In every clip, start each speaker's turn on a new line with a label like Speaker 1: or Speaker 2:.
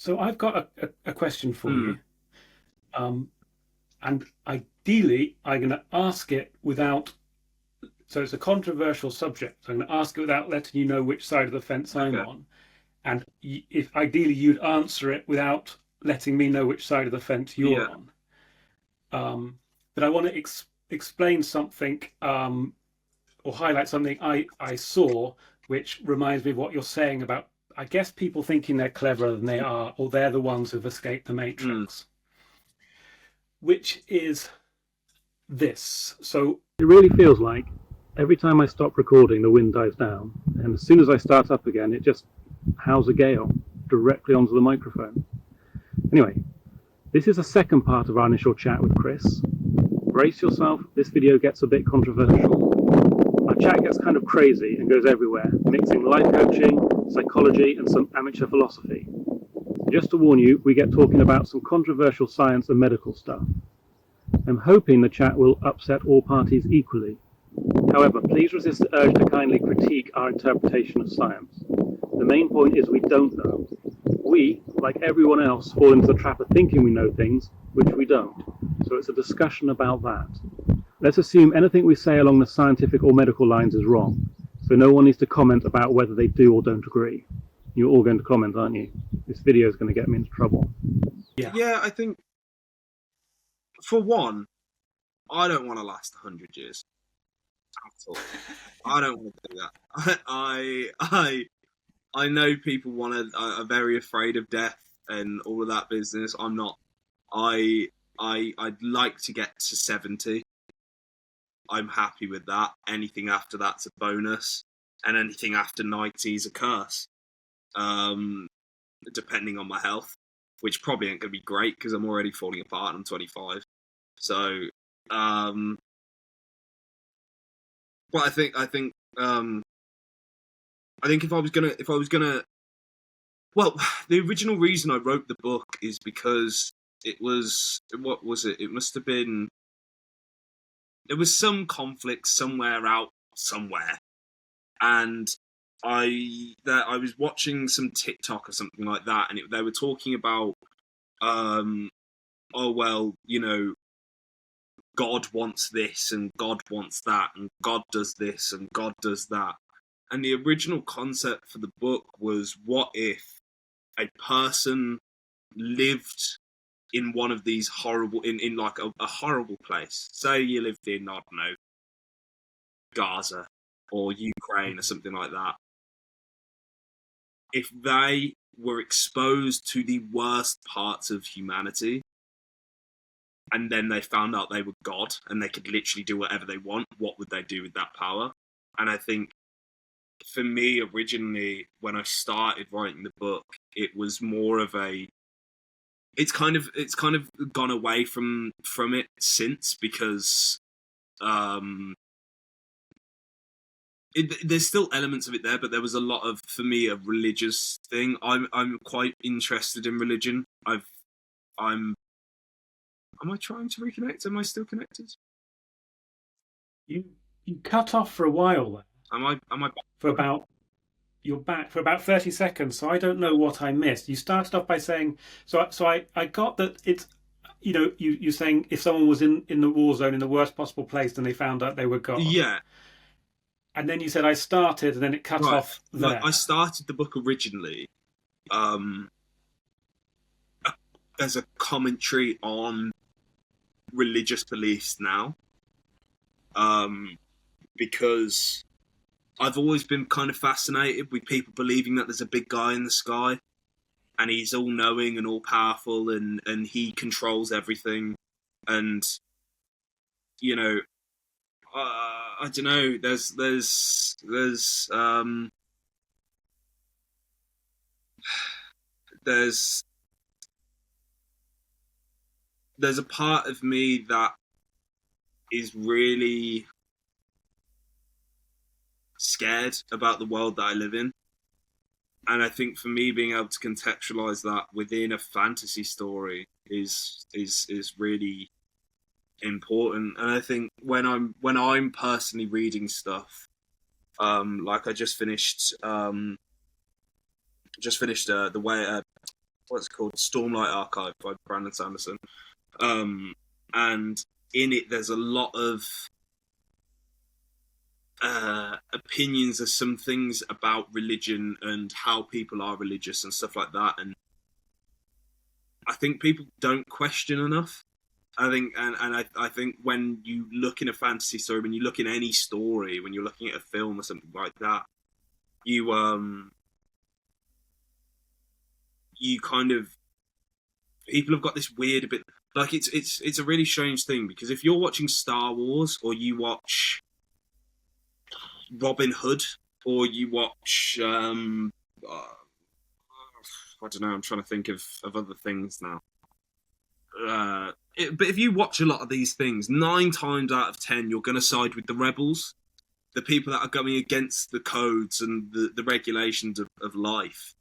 Speaker 1: So I've got a question for
Speaker 2: Hmm.
Speaker 1: you. Um, and ideally, I'm going to ask it without, so it's a controversial subject. So I'm going to ask it without letting you know which side of the fence I'm
Speaker 2: Okay.
Speaker 1: on. And if ideally you'd answer it without letting me know which side of the fence you're
Speaker 2: Yeah.
Speaker 1: on. But I want to explain something or highlight something I saw, which reminds me of what you're saying about, I guess, people thinking they're cleverer than they are, or they're the ones who've escaped the
Speaker 2: Hmm.
Speaker 1: matrix, which is this. So it really feels like every time I stop recording, the wind dies down, and as soon as I start up again, it just howls a gale directly onto the microphone. Anyway, this is the second part of our initial chat with Chris. Brace yourself, this video gets a bit controversial. Our chat gets kind of crazy and goes everywhere, mixing life coaching, psychology, and some amateur philosophy. Just to warn you, we get talking about some controversial science and medical stuff. I'm hoping the chat will upset all parties equally. However, please resist the urge to kindly critique our interpretation of science. The main point is we don't know. We, like everyone else, fall into the trap of thinking we know things, which we don't. So it's a discussion about that. Let's assume anything we say along the scientific or medical lines is wrong, so no one needs to comment about whether they do or don't agree. You're all going to comment, aren't you? This video is going to get me into trouble. Yeah.
Speaker 2: Yeah, I think for one, I don't want to last 100 years at all. I don't want to do that. I know people want to are very afraid of death and all of that business. I'm not. I I'd like to get to 70. I'm happy with that. Anything after that's a bonus, and anything after 90 is a curse. Um, Depending on my health, which probably ain't going to be great because I'm already falling apart and I'm 25. So, um, but I think if I was gonna, well, the original reason I wrote the book is because it was, what was it? It must have been, there was some conflict somewhere out somewhere, and I was watching some TikTok or something like that, and they were talking about, um, oh well, God wants this and God wants that and God does this and God does that. And the original concept for the book was, what if a person lived in one of these horrible, in like a horrible place? Say you lived in, I don't know, Gaza or Ukraine or something like that. If they were exposed to the worst parts of humanity, and then they found out they were God and they could literally do whatever they want, what would they do with that power? And I think for me, originally, when I started writing the book, it was more of a, it's kind of gone away from it since, because um there's still elements of it there, but there was a lot of, for me, a religious thing. I'm quite interested in religion. I'm Am I trying to reconnect? Am I still connected?
Speaker 1: You you cut off for a while there,
Speaker 2: Am I back?
Speaker 1: for about you're back for about 30 seconds, so I don't know what I missed. You started off by saying, so I got that it's, you're saying if someone was in the war zone in the worst possible place, then they found out they were God.
Speaker 2: Yeah,
Speaker 1: And then you said I started, and then it cut
Speaker 2: right.
Speaker 1: off
Speaker 2: Like, I
Speaker 1: there.
Speaker 2: started the book originally um, as a commentary on religious beliefs now, um, because I've always been kind of fascinated with people believing that there's a big guy in the sky and he's all knowing and all powerful, and he controls everything. And, you know, I don't know. There's there's a part of me that is really scared about the world that I live in. And I think for me, being able to contextualize that within a fantasy story is really important. And I think when I'm personally reading stuff, like I just finished the way what's it called, Stormlight Archive by Brandon Sanderson, and in it there's a lot of opinions of some things about religion and how people are religious and stuff like that, and I think people don't question enough. I think, and I think when you look in a fantasy story, when you look in any story, when you're looking at a film or something like that, you kind of, people have got this weird bit, like it's a really strange thing, because if you're watching Star Wars or you watch Robin Hood or you watch I don't know, I'm trying to think of other things now. But if you watch a lot of these things, 9 times out of 10, you're going to side with the rebels, the people that are going against the codes and the regulations of life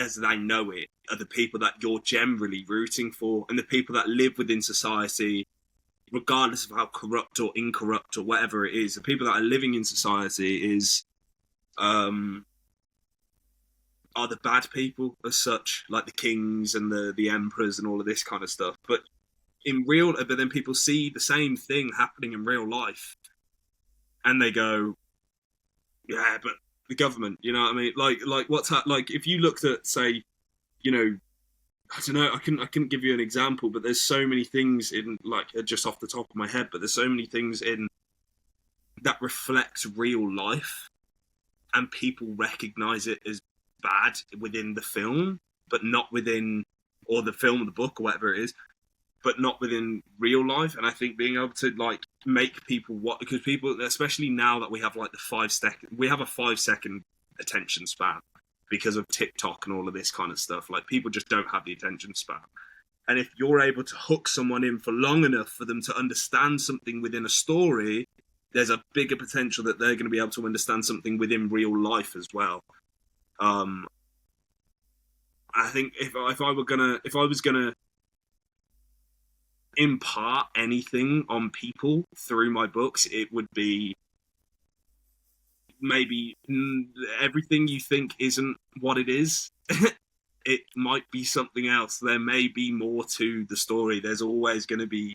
Speaker 2: as they know it, are the people that you're generally rooting for, and the people that live within society, regardless of how corrupt or incorrupt or whatever it is, the people that are living in society are the bad people as such, like the kings and the emperors and all of this kind of stuff. But then people see the same thing happening in real life, and they go, "Yeah, but the government," you know what I mean? Like what's like if you looked at, say, you know, I don't know, I couldn't give you an example, but there's so many things in, like, just off the top of my head, but there's so many things in that reflect real life, and people recognize it as bad within the film, but not within, or the film or the book or whatever it is, but not within real life. And I think being able to, like, make people what, because people, especially now that we have like we have a 5-second attention span because of TikTok and all of this kind of stuff. Like, people just don't have the attention span. And if you're able to hook someone in for long enough for them to understand something within a story, there's a bigger potential that they're going to be able to understand something within real life as well. I think if I was gonna impart anything on people through my books, it would be maybe everything you think isn't what it is. It might be something else. There may be more to the story. There's always going to be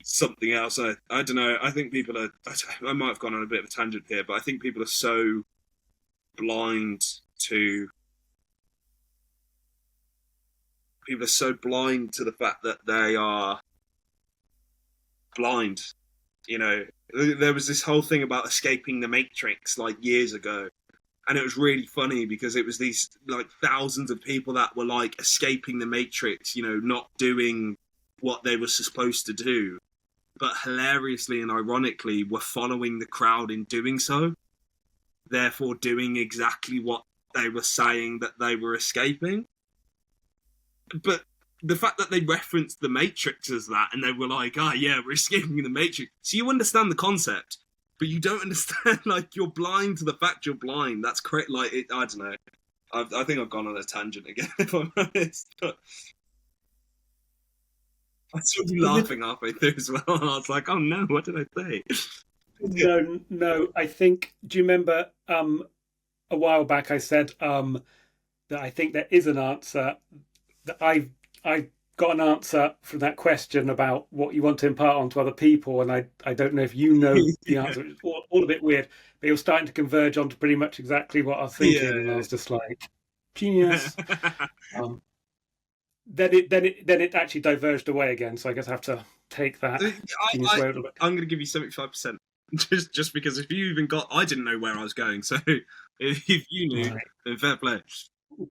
Speaker 2: something else. I don't know. I think people are. I might have gone on a bit of a tangent here, but I think people are so blind to. People are so blind to the fact that they are blind. You know, there was this whole thing about escaping the Matrix like years ago, and it was really funny because it was these like thousands of people that were like escaping the Matrix, you know, not doing what they were supposed to do, but hilariously and ironically were following the crowd in doing so, therefore doing exactly what they were saying that they were escaping. But the fact that they referenced the Matrix as that, and they were like, "Ah, yeah, we're escaping the Matrix." So you understand the concept, but you don't understand. Like, you're blind to the fact you're blind. That's correct. Like, I don't know. I think I've gone on a tangent again, if I'm honest. But I saw you laughing halfway through as well. And I was like, "Oh no, what did I say?"
Speaker 1: No. I think. Do you remember? A while back, I said that I think there is an answer. That I got an answer from that question about what you want to impart onto other people, and I don't know if you know the answer. It's all a bit weird, but it was starting to converge onto pretty much exactly what I was thinking, and I was just like, genius. Then it actually diverged away again, so I guess I have to take that genius away a little bit.
Speaker 2: I'm going to give you 75%, just because if you even got, I didn't know where I was going, so if you knew,
Speaker 1: Right.
Speaker 2: then fair play.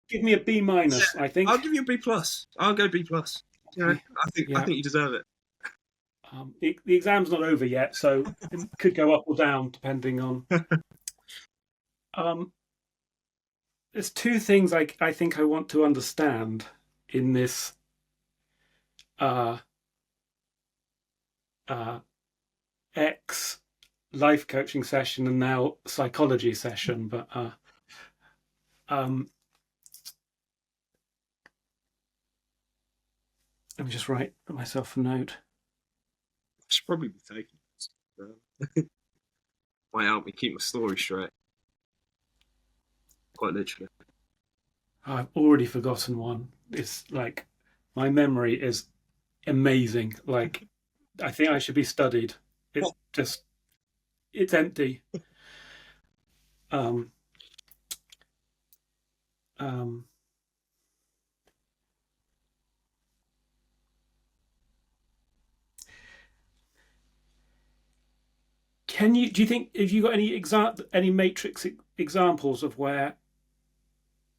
Speaker 1: Give me a B minus, I think.
Speaker 2: I'll give you a B plus. I'll go B plus. Yeah, I think you deserve it.
Speaker 1: The exam's not over yet, so it could go up or down depending on. There's 2 things I think I want to understand in this ex life coaching session and now psychology session, but let me just write myself a note.
Speaker 2: I should probably be taking this. Might help me keep my story straight. Quite literally.
Speaker 1: I've already forgotten one. It's like my memory is amazing. Like I think I should be studied. It just it's empty. Um, um, can you? Do you think? Have you got any matrix examples of where?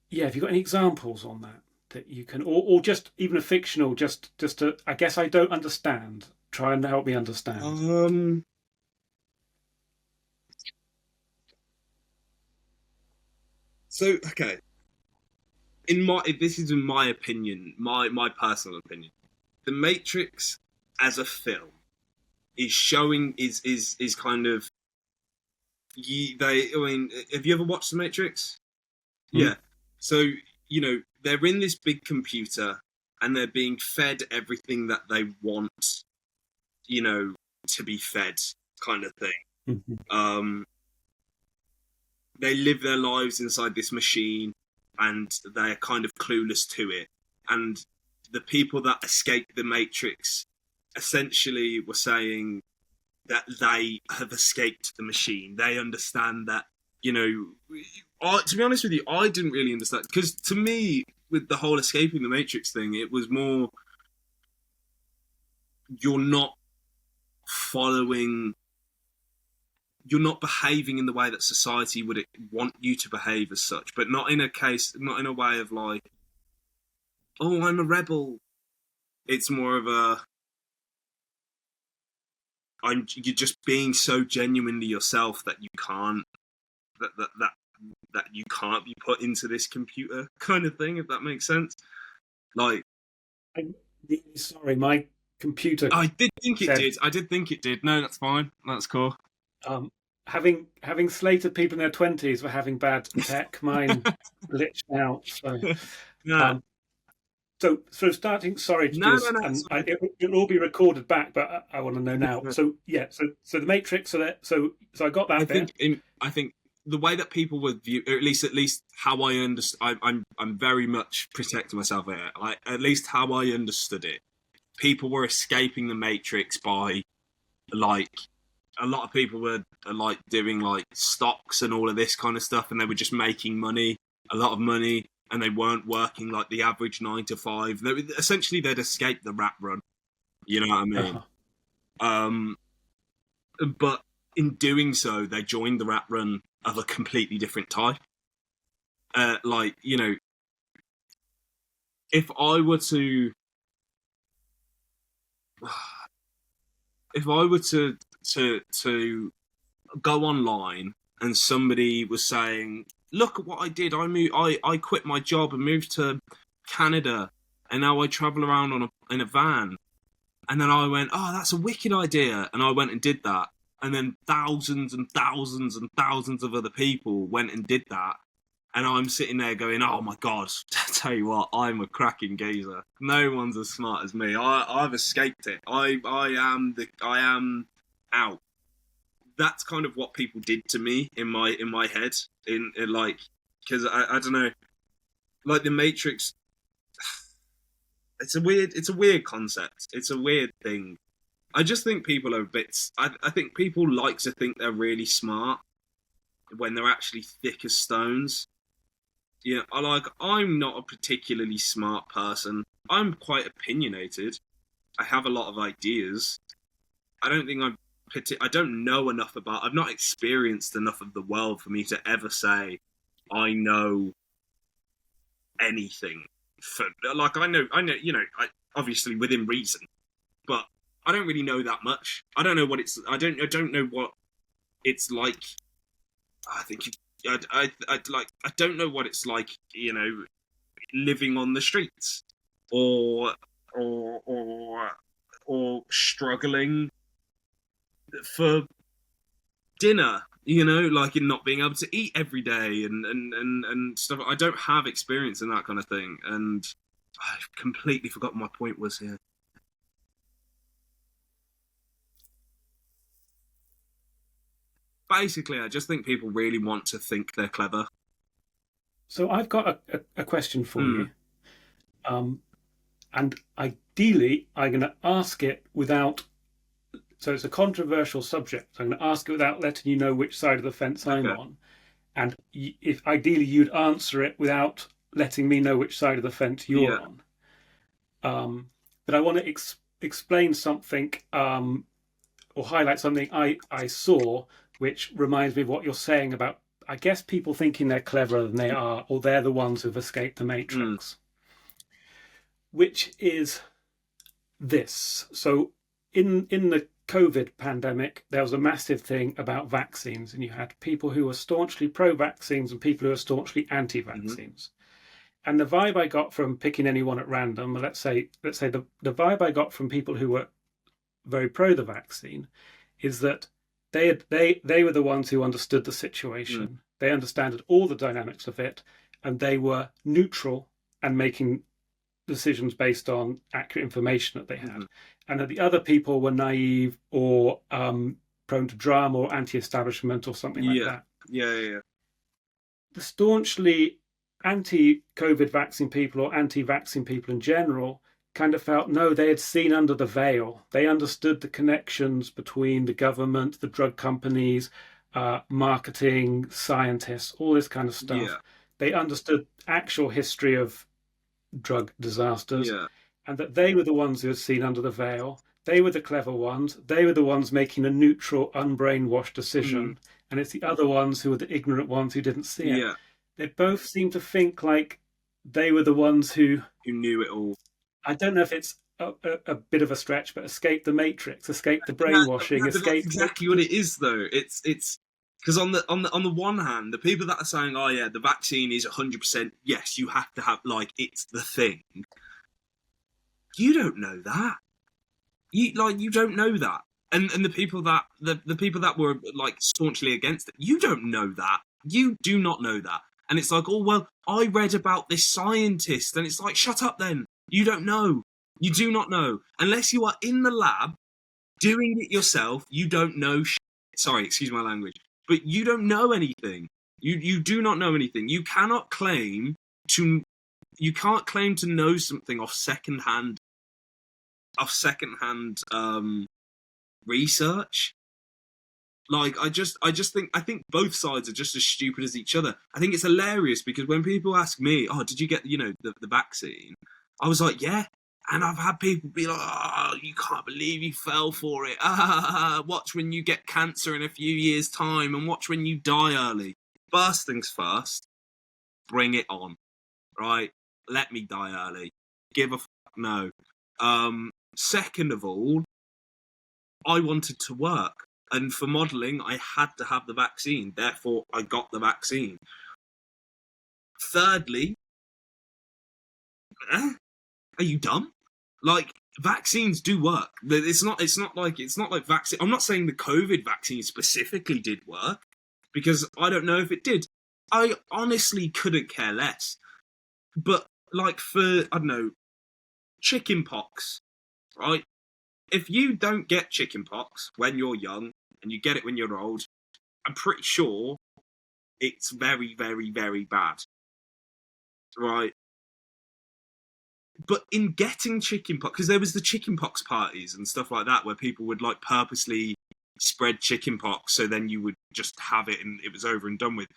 Speaker 1: Yeah, have you got any examples on that that you can, or just even a fictional, just to? I guess I don't understand. Try and help me understand.
Speaker 2: Um. So okay, this is in my opinion, my personal opinion. The Matrix as a film is showing is kind of I mean, have you ever watched The Matrix?
Speaker 1: Hmm?
Speaker 2: Yeah. So, they're in this big computer and they're being fed everything that they want, you know, to be fed, kind of thing.
Speaker 1: Mhm.
Speaker 2: Um, they live their lives inside this machine and they're kind of clueless to it. And the people that escaped the Matrix essentially were saying that they have escaped the machine. They understand that, to be honest with you, I didn't really understand. Because to me, with the whole escaping the Matrix thing, it was more, you're not following, you're not behaving in the way that society would want you to behave as such, but not in a way of like, oh, I'm a rebel. It's more of you're just being so genuinely yourself that you can't, that you can't be put into this computer kind of thing, if that makes sense. Like,
Speaker 1: I'm really sorry, my computer
Speaker 2: I did think it
Speaker 1: said
Speaker 2: did. I did think it did. No, that's fine. That's cool.
Speaker 1: um, having slated people in their twenties for having bad tech, mine glitched out.
Speaker 2: No,
Speaker 1: Um, so starting. Sorry to do
Speaker 2: no, no,
Speaker 1: this,
Speaker 2: no. It's
Speaker 1: and
Speaker 2: fine.
Speaker 1: it'll all be recorded back, but I want to know now. So yeah, so the Matrix. So I got
Speaker 2: I
Speaker 1: that
Speaker 2: think
Speaker 1: bit.
Speaker 2: I think the way that people would view, or at least how I understand, I'm very much protecting myself here. Like, at least how I understood it, people were escaping the Matrix by, like, a lot of people were like doing like stocks and all of this kind of stuff, and they were just making money, a lot of money, and they weren't working like the average 9 to 5. Essentially, they'd escaped the rat run. You know what I mean?
Speaker 1: Uh-huh.
Speaker 2: Um, but in doing so, they joined the rat run of a completely different type. Like, if I were to, if I were to go online and somebody was saying, "Look at what I did. I quit my job and moved to Canada, and now I travel around in a van." And then I went, "Oh, that's a wicked idea," and I went and did that. And then thousands and thousands and thousands of other people went and did that. And I'm sitting there going, "Oh my god!" I tell you what, I'm a cracking geezer. No one's as smart as me. I've escaped it. I am out. That's kind of what people did to me in my head, in like, because I don't know, like the Matrix. It's a weird concept. It's a weird thing. I just think people are a bit. I think people like to think they're really smart when they're actually thick as stones. Yeah, I'm not a particularly smart person. I'm quite opinionated. I have a lot of ideas. I don't think I don't know enough about. I've not experienced enough of the world for me to ever say I know anything. For like, I know, obviously within reason, but I don't really know that much. I don't know what it's. I don't know what it's like. I think I don't know what it's like. Living on the streets, or or or or struggling for dinner, like in not being able to eat every day and stuff. I don't have experience in that kind of thing, and I completely forgot what my point was here. Basically, I just think people really want to think they're clever.
Speaker 1: So I've got a question for
Speaker 2: Hmm.
Speaker 1: you. Um, and ideally, I'm going to ask it without. So it's a controversial subject. So I'm going to ask it without letting you know which side of the fence I'm
Speaker 2: Okay.
Speaker 1: on. And if ideally you'd answer it without letting me know which side of the fence you're
Speaker 2: Yeah.
Speaker 1: on. But I want to explain something or highlight something I saw, which reminds me of what you're saying about, I guess, people thinking they're cleverer than they are, or they're the ones who've escaped the
Speaker 2: Mm.
Speaker 1: matrix, which is this. So in the COVID pandemic, there was a massive thing about vaccines, and you had people who were staunchly pro-vaccines and people who were staunchly
Speaker 2: Mm-hmm.
Speaker 1: anti-vaccines. And the vibe I got from picking anyone at random, let's say the vibe I got from people who were very pro the vaccine is that they were the ones who understood the
Speaker 2: Mm.
Speaker 1: situation. They understood all the dynamics of it, and they were neutral and making decisions based on accurate information that they
Speaker 2: Mm-hmm.
Speaker 1: had, and that the other people were naive or prone to drama or anti-establishment or something like
Speaker 2: Yeah.
Speaker 1: that.
Speaker 2: Yeah. Yeah. Yeah.
Speaker 1: The staunchly anti-COVID vaccine people or anti-vaccine people in general kind of felt no, they had seen under the veil. They understood the connections between the government, the drug companies, marketing, scientists, all this kind of stuff.
Speaker 2: Yeah.
Speaker 1: They understood actual history of drug disasters,
Speaker 2: Yeah.
Speaker 1: and that they were the ones who had seen under the veil. They were the clever ones. They were the ones making a neutral, unbrainwashed
Speaker 2: Mm.
Speaker 1: decision. And it's the other ones who were the ignorant ones who didn't see it.
Speaker 2: Yeah.
Speaker 1: They both seem to think like they were the ones who,
Speaker 2: Who knew it all?
Speaker 1: I don't know if it's a bit of a stretch, but escaped the matrix, escaped the
Speaker 2: Yeah,
Speaker 1: brainwashing,
Speaker 2: but that's
Speaker 1: escaped
Speaker 2: exactly what it is, though. It's because on the one hand, the people that are saying, "Oh yeah, the vaccine is 100%. Yes, you have to have like it's the thing." You don't know that. You don't know that. And the people that were like staunchly against it, you don't know that. You do not know that. And it's like, oh well, I read about this scientist, and it's like, shut up then. You don't know. You do not know. Unless you are in the lab doing it yourself, you don't know shit. Sorry, excuse my language. But you don't know anything. You do not know anything. To you can't claim to know something off second hand research. Like I think both sides are just as stupid as each other. I think it's hilarious because when people ask me, "Oh, did you get the vaccine?" I was like, "Yeah." And I've had people be like, "Oh, you can't believe you fell for it. Watch when you get cancer in a few years' time, and watch when you die early." First things first, bring it on, right? Let me die early. Give a fuck no. Second of all, I wanted to work. And for modelling, I had to have the vaccine. Therefore, I got the vaccine. Thirdly, are you dumb? Like, vaccines do work. It's not like vaccine. I'm not saying the COVID vaccine specifically did work because I don't know if it did. I honestly couldn't care less. But like for I don't know, chicken pox, right? If you don't get chicken pox when you're young and you get it when you're old, I'm pretty sure it's very, very, very bad, right? But in getting chickenpox, because there was the chickenpox parties and stuff like that, where people would like purposely spread chickenpox, so then you would just have it and it was over and done with.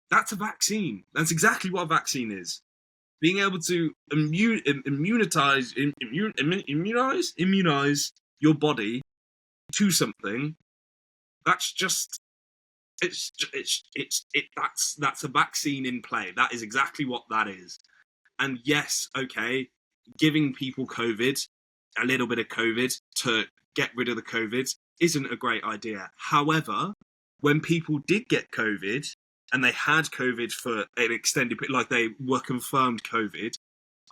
Speaker 2: That's a vaccine. That's exactly what a vaccine is. Being able to immunize your body to something. That's just that's a vaccine in play. That is exactly what that is. And yes, okay, giving people COVID, a little bit of COVID to get rid of the COVID isn't a great idea. However, when people did get COVID and they had COVID for an extended period, like they were confirmed COVID,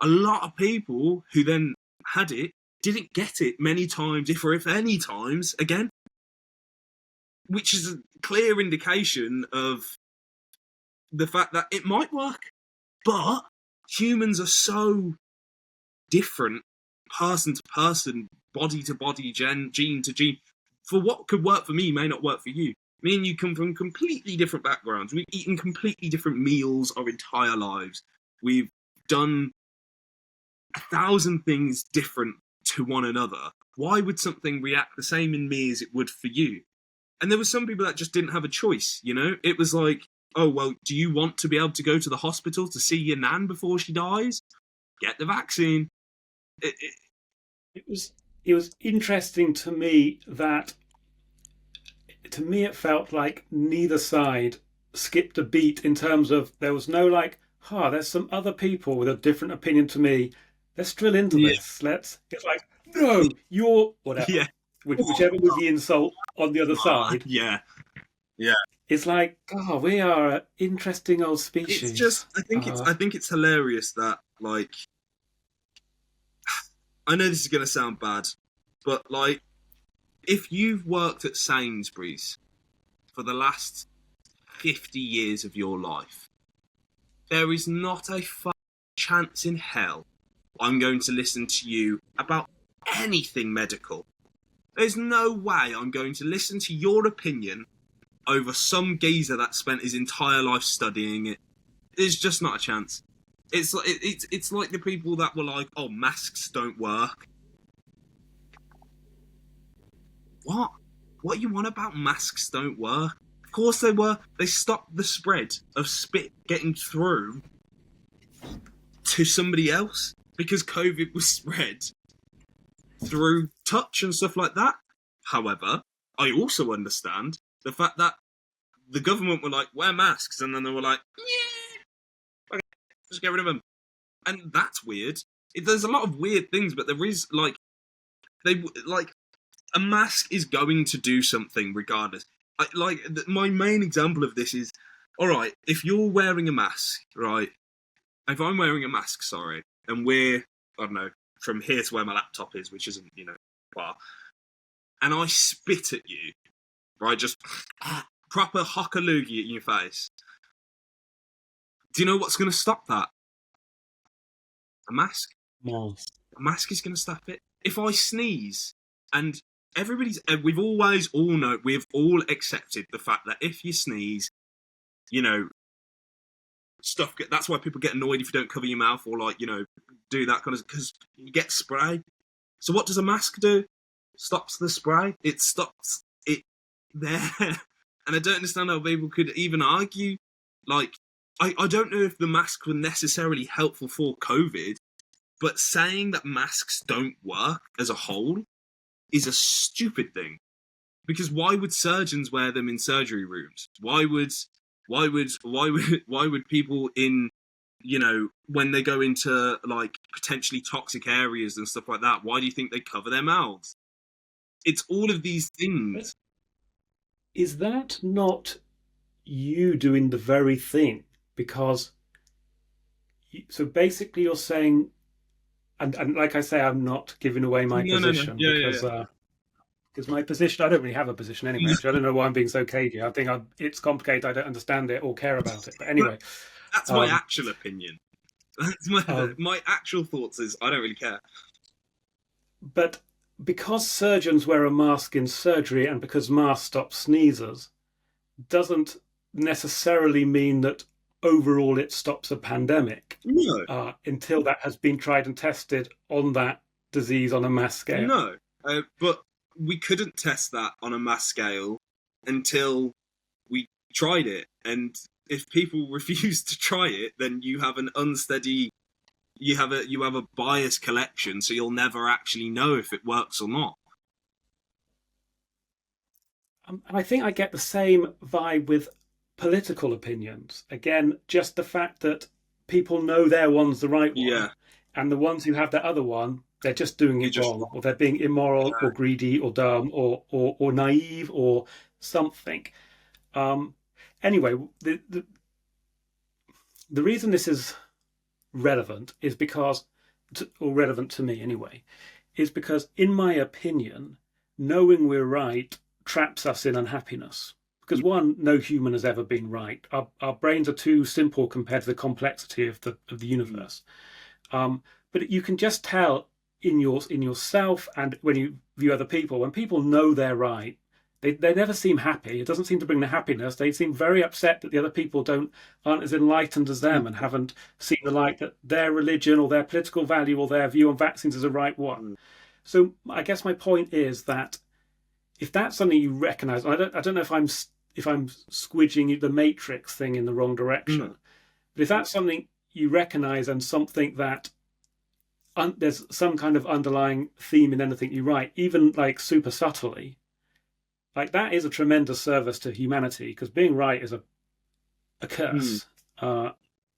Speaker 2: a lot of people who then had it didn't get it many times, if any times again, which is a clear indication of the fact that it might work. But humans are so different, person to person, body to body, gene to gene. For what could work for me may not work for you. Me and you come from completely different backgrounds. We've eaten completely different meals our entire lives. We've done 1,000 things different to one another, why would something react the same in me as it would for you? And there were some people that just didn't have a choice, you know? It was like, oh, well, do you want to be able to go to the hospital to see your nan before she dies? Get the vaccine.
Speaker 1: It was interesting to me that, to me, it felt like neither side skipped a beat in terms of, there was no like, there's some other people with a different opinion to me. Let's drill into
Speaker 2: Yeah.
Speaker 1: this. It's like, no, you're whatever.
Speaker 2: Yeah.
Speaker 1: Whichever was the insult on the other side.
Speaker 2: Yeah.
Speaker 1: It's like, we are an interesting old species.
Speaker 2: It's just, I think it's hilarious that, like, I know this is going to sound bad, but, like, if you've worked at Sainsbury's for the last 50 years of your life, there is not a chance in hell I'm going to listen to you about anything medical. There's no way I'm going to listen to your opinion over some geezer that spent his entire life studying it. There's just not a chance. It's like the people that were like, oh, masks don't work. What? What you want about masks don't work? Of course they work. They stopped the spread of spit getting through to somebody else because COVID was spread through touch and stuff like that. However, I also understand the fact that the government were like, wear masks, and then they were like, yeah, okay, just get rid of them. And that's weird. There's a lot of weird things, but there is, like, a mask is going to do something regardless. My main example of this is, all right, if you're wearing a mask, right, if I'm wearing a mask, and we're, I don't know, from here to where my laptop is, which isn't, far, and I spit at you, right, just proper hock-a-loogie in your face, do you know what's going to stop that? A mask. A mask is going to stop it. If I sneeze, and we've all accepted the fact that if you sneeze, that's why people get annoyed if you don't cover your mouth or, like, do that kind of, because you get spray. So what does a mask do? Stops the spray. It stops it there. And I don't understand how people could even argue. Like, I don't know if the masks were necessarily helpful for COVID, but saying that masks don't work as a whole is a stupid thing. Because why would surgeons wear them in surgery rooms? Why would people in, when they go into, like, potentially toxic areas and stuff like that, why do you think they cover their mouths? It's all of these things.
Speaker 1: Is that not you doing the very thing? Because, so basically you're saying, and like I say, I'm not giving away my position. Because my position, I don't really have a position anyway. Actually, I don't know why I'm being so cagey. I think it's complicated. I don't understand it or care about it. But anyway,
Speaker 2: that's my actual opinion. That's my actual thoughts is I don't really care.
Speaker 1: But because surgeons wear a mask in surgery and because masks stop sneezes, doesn't necessarily mean that overall it stops a pandemic.
Speaker 2: No.
Speaker 1: Until that has been tried and tested on that disease on a mass scale.
Speaker 2: No, but we couldn't test that on a mass scale until we tried it. And if people refuse to try it, then you have an unsteady, you have a biased collection, so you'll never actually know if it works or not.
Speaker 1: I think I get the same vibe with political opinions. Again, just the fact that people know their one's the right one, and the ones who have that other one, they're just doing it wrong, or they're being immoral or greedy or dumb or naive or something. Anyway, the reason this is relevant is because, or relevant to me anyway, is because, in my opinion, knowing we're right traps us in unhappiness. Because one, no human has ever been right. Our brains are too simple compared to the complexity of the universe. But you can just tell in yourself and when you view other people, when people know they're right, they never seem happy. It doesn't seem to bring the happiness. They seem very upset that the other people aren't as enlightened as them and haven't seen the light that their religion or their political value or their view on vaccines is the right one. So I guess my point is that if that's something you recognise, I don't know if I'm squidging the matrix thing in the wrong direction, but if that's something you recognise and something that there's some kind of underlying theme in anything you write, even like super subtly, like that is a tremendous service to humanity, because being right is a curse,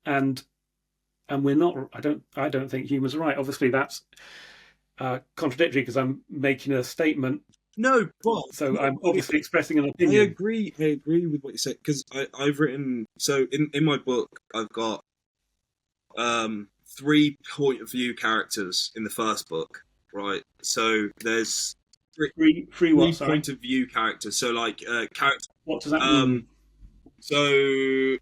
Speaker 1: and we're not. I don't think humans are right. Obviously, that's contradictory because I'm making a statement.
Speaker 2: No, but
Speaker 1: so I'm obviously expressing an opinion.
Speaker 2: I agree with what you said, because I've written, so in my book I've got 3 point of view characters in the first book, right? So there's
Speaker 1: three
Speaker 2: point of view characters. So like character.
Speaker 1: What does that mean?
Speaker 2: So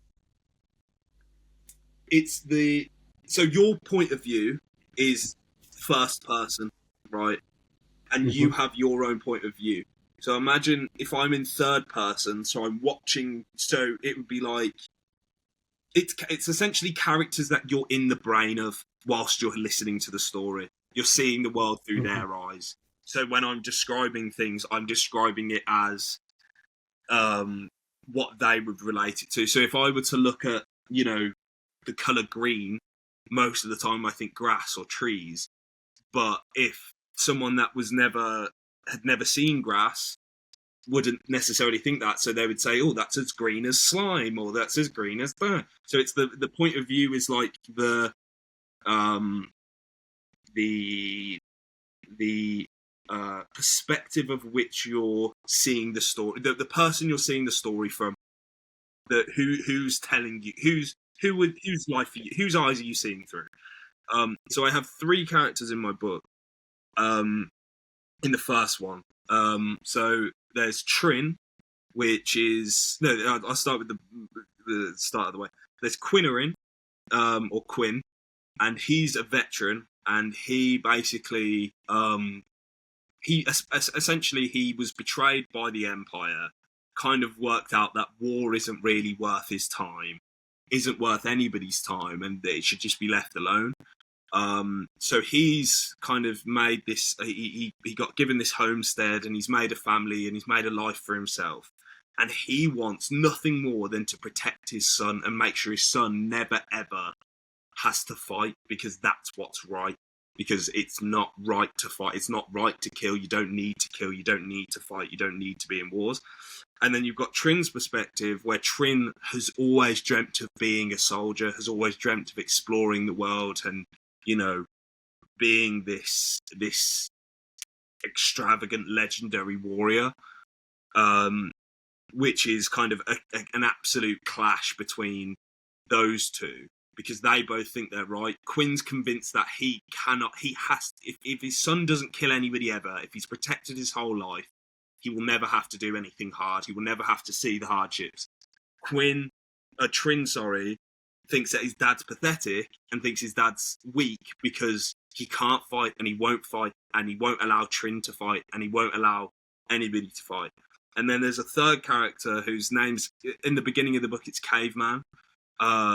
Speaker 2: your point of view is first person, right? And you have your own point of view. So imagine if I'm in third person, so I'm watching. So it would be like it's essentially characters that you're in the brain of whilst you're listening to the story. You're seeing the world through their eyes. So when I'm describing things, I'm describing it as what they would relate it to. So if I were to look at, the colour green, most of the time I think grass or trees. But if someone that had never seen grass wouldn't necessarily think that, so they would say, "Oh, that's as green as slime," or "That's as green as that." So it's the point of view is like the perspective of which you're seeing the story, the person you're seeing the story from, who's telling you, whose life are you, whose eyes are you seeing through. So I have 3 characters in my book. In the first one, so there's Trin, which is I'll start with the start of the way. There's Quinarin, or Quinn, and he's a veteran, and he basically essentially he was betrayed by the Empire, kind of worked out that war isn't really worth his time, isn't worth anybody's time, and that it should just be left alone. So he's kind of made this, he got given this homestead, and he's made a family, and he's made a life for himself. And he wants nothing more than to protect his son and make sure his son never, ever has to fight, because that's what's right. Because it's not right to fight. It's not right to kill. You don't need to kill. You don't need to fight. You don't need to be in wars. And then you've got Trin's perspective, where Trin has always dreamt of being a soldier, has always dreamt of exploring the world and, being this extravagant, legendary warrior, which is kind of an absolute clash between those two, because they both think they're right. Quinn's convinced that if his son doesn't kill anybody ever, if he's protected his whole life, he will never have to do anything hard. He will never have to see the hardships. Trin, thinks that his dad's pathetic and thinks his dad's weak because he can't fight, and he won't fight, and he won't allow Trin to fight, and he won't allow anybody to fight. And then there's a third character whose name's, in the beginning of the book, it's Caveman. But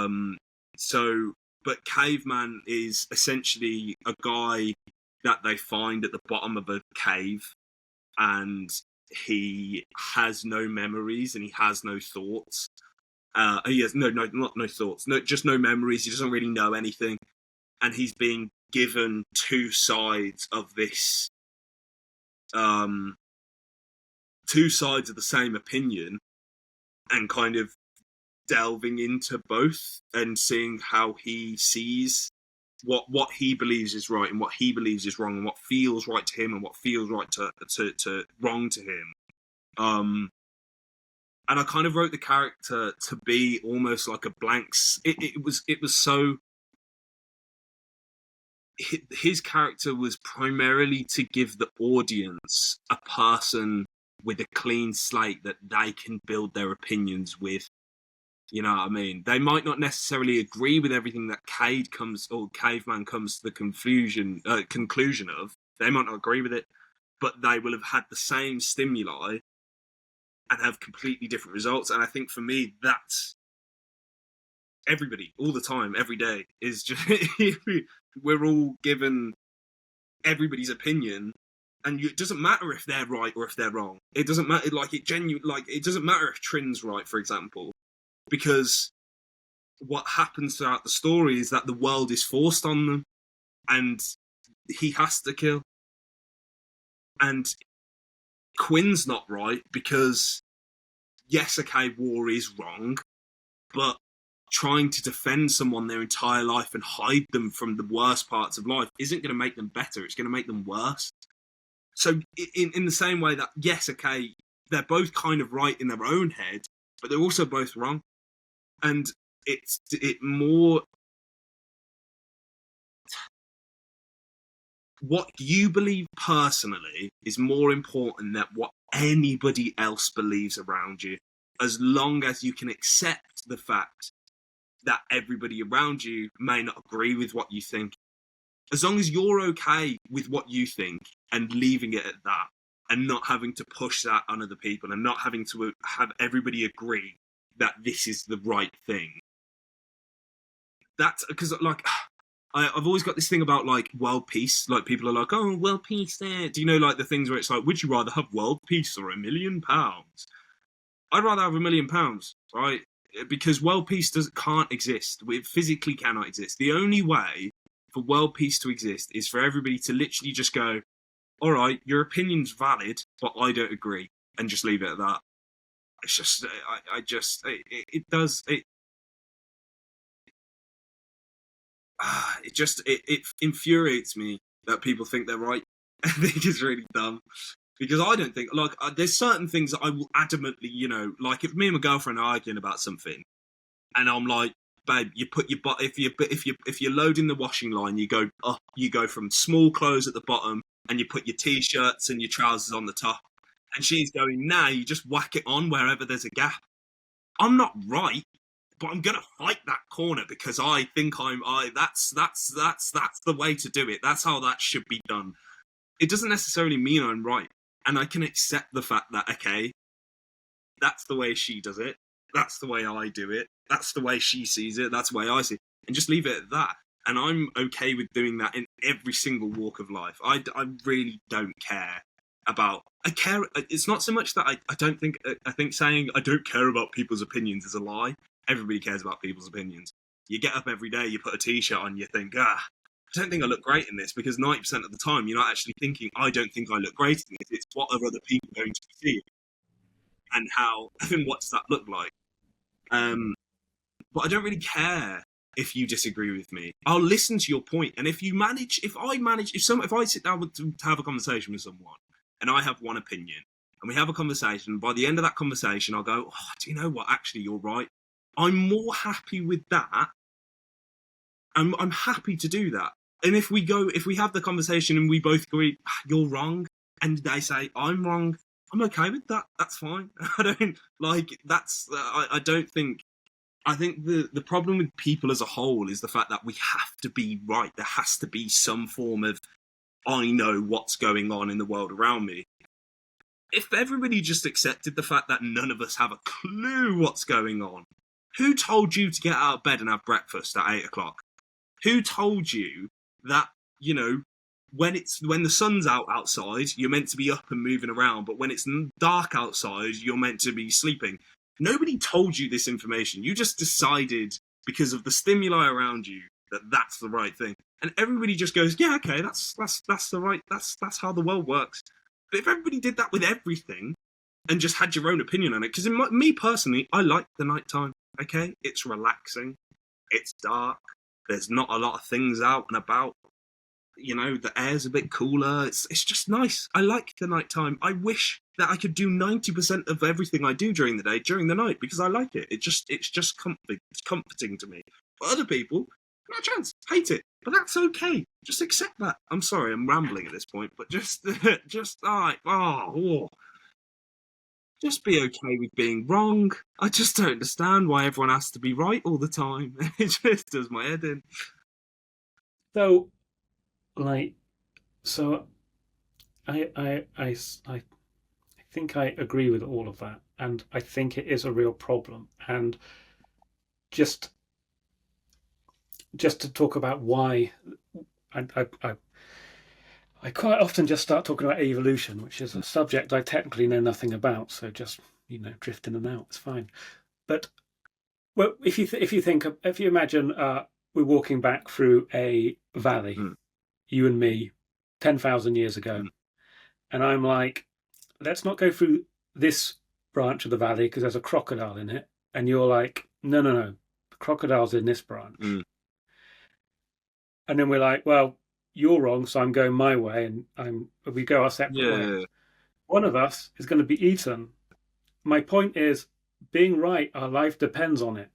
Speaker 2: Caveman is essentially a guy that they find at the bottom of a cave, and he has no memories and he has no thoughts. He has no thoughts, just no memories. He doesn't really know anything, and he's being given 2 sides of this, 2 sides of the same opinion, and kind of delving into both and seeing how he sees what he believes is right and what he believes is wrong, and what feels right to him and what feels right to wrong to him. And I kind of wrote the character to be almost like a blank. It was so. His character was primarily to give the audience a person with a clean slate that they can build their opinions with. You know what I mean? They might not necessarily agree with everything that Caveman comes to the conclusion of. They might not agree with it, but they will have had the same stimuli and have completely different results. And I think for me, that's everybody all the time, every day is just we're all given everybody's opinion, and it doesn't matter if they're right or if they're wrong. It doesn't matter. It doesn't matter if Trin's right, for example, because what happens throughout the story is that the world is forced on them, and he has to kill. And Quinn's not right because, yes, okay, war is wrong, but trying to defend someone their entire life and hide them from the worst parts of life isn't going to make them better. It's going to make them worse. So in the same way that, yes, okay, they're both kind of right in their own head, but they're also both wrong. And it more... What you believe personally is more important than what anybody else believes around you, as long as you can accept the fact that everybody around you may not agree with what you think. As long as you're okay with what you think and leaving it at that, and not having to push that on other people, and not having to have everybody agree that this is the right thing. That's because, like, I've always got this thing about, like, world peace. Like, people are like, oh, world peace there. Do you know, like, the things where it's like, would you rather have world peace or £1 million? I'd rather have £1 million, right? Because world peace can't exist. It physically cannot exist. The only way for world peace to exist is for everybody to literally just go, all right, your opinion's valid, but I don't agree, and just leave it at that. It's just, it infuriates me that people think they're right. I think it's really dumb. Because I don't think, like, there's certain things that I will adamantly, like, if me and my girlfriend are arguing about something, and I'm like, babe, you put your if you're loading the washing line, you go from small clothes at the bottom, and you put your t-shirts and your trousers on the top. And she's going, nah, you just whack it on wherever there's a gap. I'm not right, but I'm gonna fight that corner because I think that's the way to do it. That's how that should be done. It doesn't necessarily mean I'm right. And I can accept the fact that, okay, that's the way she does it. That's the way I do it. That's the way she sees it. That's the way I see it. And just leave it at that. And I'm okay with doing that in every single walk of life. I really don't care about... It's not so much that I don't think... I think saying I don't care about people's opinions is a lie. Everybody cares about people's opinions. You get up every day, you put a t-shirt on, you think, I don't think I look great in this, because 90% of the time you're not actually thinking, I don't think I look great in this. It's what are other people going to see, and how, and what's that look like. But I don't really care if you disagree with me. I'll listen to your point, and if I sit down to have a conversation with someone, and I have one opinion, and we have a conversation, by the end of that conversation, I'll go, oh, do you know what? Actually, you're right. I'm more happy with that. I'm happy to do that. And if we have the conversation and we both agree, you're wrong, and they say I'm wrong, I'm okay with that. That's fine. I don't like that's. I don't think. I think the problem with people as a whole is the fact that we have to be right. There has to be some form of I know what's going on in the world around me. If everybody just accepted the fact that none of us have a clue what's going on, who told you to get out of bed and have breakfast at 8 o'clock? Who told you that, when the sun's outside, you're meant to be up and moving around, but when it's dark outside, you're meant to be sleeping? Nobody told you this information. You just decided because of the stimuli around you that that's the right thing. And everybody just goes, yeah, okay, that's how the world works. But if everybody did that with everything and just had your own opinion on it, because me personally, I like the nighttime, okay? It's relaxing. It's dark. There's not a lot of things out and about. The air's a bit cooler. It's just nice. I like the nighttime. I wish that I could do 90% of everything I do during the day during the night, because I like it. It's just comforting. It's comforting to me. But other people, not a chance, hate it. But that's okay. Just accept that. I'm sorry, I'm rambling at this point, but just just be okay with being wrong. I just don't understand why everyone has to be right all the time. It just does my head in.
Speaker 1: So, I think I agree with all of that. and I think it is a real problem. And just to talk about why, I quite often just start talking about evolution, which is a subject I technically know nothing about. So just drift in and out. It's fine. But well, if you imagine we're walking back through a valley, you and me, 10,000 years ago, and I'm like, let's not go through this branch of the valley because there's a crocodile in it, and you're like, no, the crocodile's in this branch, and then we're like, well, you're wrong, so I'm going my way, and we go our separate ways. One of us is going to be eaten. My point is, being right, our life depends on it.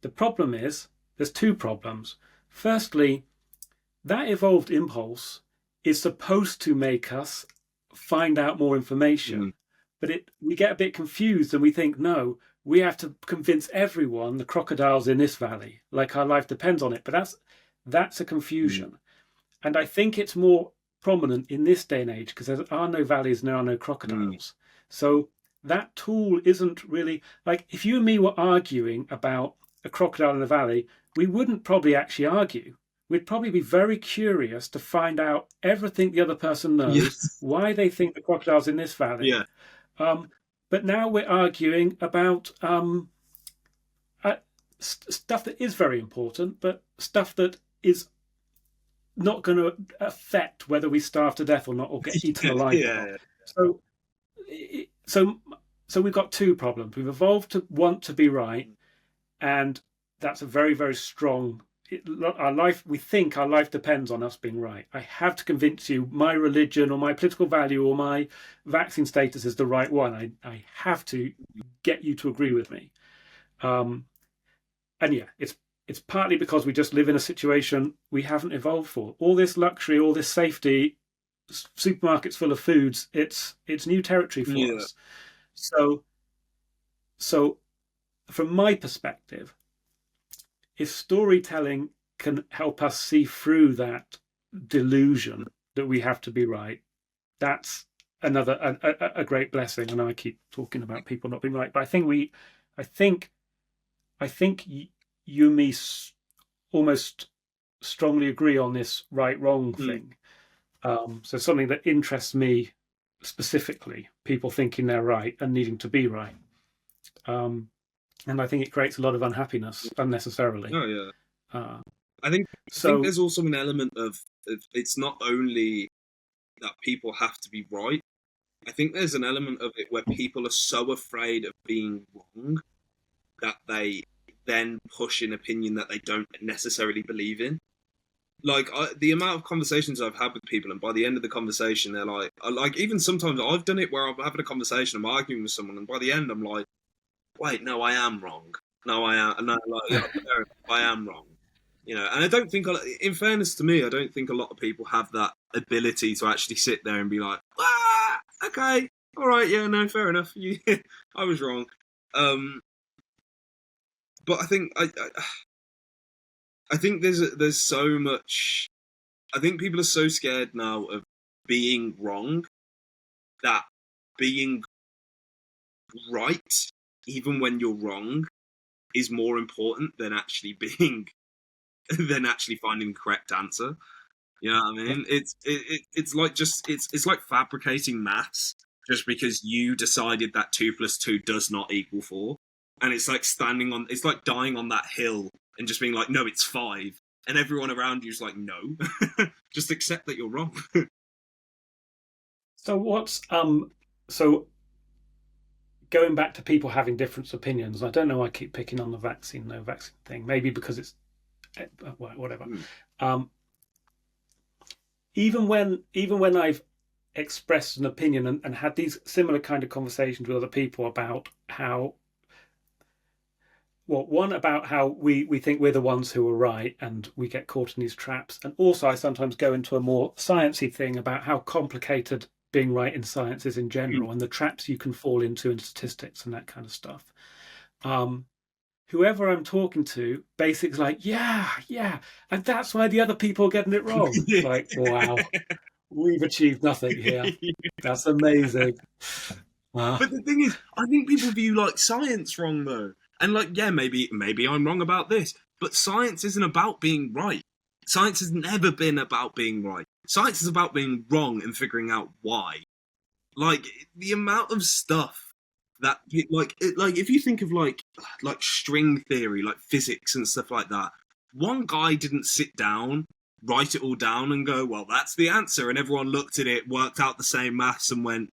Speaker 1: The problem is, there's two problems. Firstly, that evolved impulse is supposed to make us find out more information, but we get a bit confused and we think, no, we have to convince everyone the crocodile's in this valley, like our life depends on it. But that's a confusion. And I think it's more prominent in this day and age because there are no valleys and there are no crocodiles. So that tool isn't really, like, if you and me were arguing about a crocodile in a valley, we wouldn't probably actually argue. We'd probably be very curious to find out everything the other person knows, why they think the crocodile's in this valley. But now we're arguing about stuff that is very important, but stuff that is not going to affect whether we starve to death or not, or get eaten alive or not. So we've got two problems. We've evolved to want to be right, and that's a very, very strong. We think our life depends on us being right. I have to convince you my religion or my political value or my vaccine status is the right one. I have to get you to agree with me. And yeah, it's partly because we just live in a situation we haven't evolved for. All this luxury, all this safety, supermarkets full of foods, it's new territory for us. So from my perspective, if storytelling can help us see through that delusion that we have to be right, that's a great blessing. I know I keep talking about people not being right, but I think you and me almost strongly agree on this right-wrong thing. So something that interests me specifically, people thinking they're right and needing to be right. And I think it creates a lot of unhappiness unnecessarily.
Speaker 2: I think there's also an element of it's not only that people have to be right. I think there's an element of it where people are so afraid of being wrong that they then push an opinion that they don't necessarily believe in. Like the amount of conversations I've had with people, and by the end of the conversation, they're like even sometimes I've done it where I'm having a conversation, I'm arguing with someone, and by the end I'm like, wait, no, I am wrong. No, I am. No, I am wrong. And I don't think, in fairness to me, I don't think a lot of people have that ability to actually sit there and be like, okay, all right, yeah, no, fair enough. I was wrong. But I think I think there's so much. I think people are so scared now of being wrong that being right, even when you're wrong, is more important than actually finding the correct answer. You know what I mean? It's like fabricating maths just because you decided that 2 + 2 does not equal 4, and it's like dying on that hill and just being like, no, it's 5, and everyone around you's like, no, just accept that you're wrong.
Speaker 1: So going back to people having different opinions, I don't know. I keep picking on the no vaccine thing. Maybe because it's whatever. Even when I've expressed an opinion and had these similar kind of conversations with other people about how, one about how we think we're the ones who are right and we get caught in these traps, and also I sometimes go into a more sciencey thing about how complicated being right in science is in general and the traps you can fall into in statistics and that kind of stuff. Whoever I'm talking to basically like, yeah, and that's why the other people are getting it wrong. Like, wow, we've achieved nothing here. That's amazing.
Speaker 2: But the thing is, I think people view like science wrong though, and like yeah, maybe I'm wrong about this, but science isn't about being right. Science has never been about being right. Science is about being wrong and figuring out why. Like the amount of stuff that like if you think of like string theory, like physics and stuff like that, one guy didn't sit down, write it all down, and go, well, that's the answer, and everyone looked at it, worked out the same maths, and went,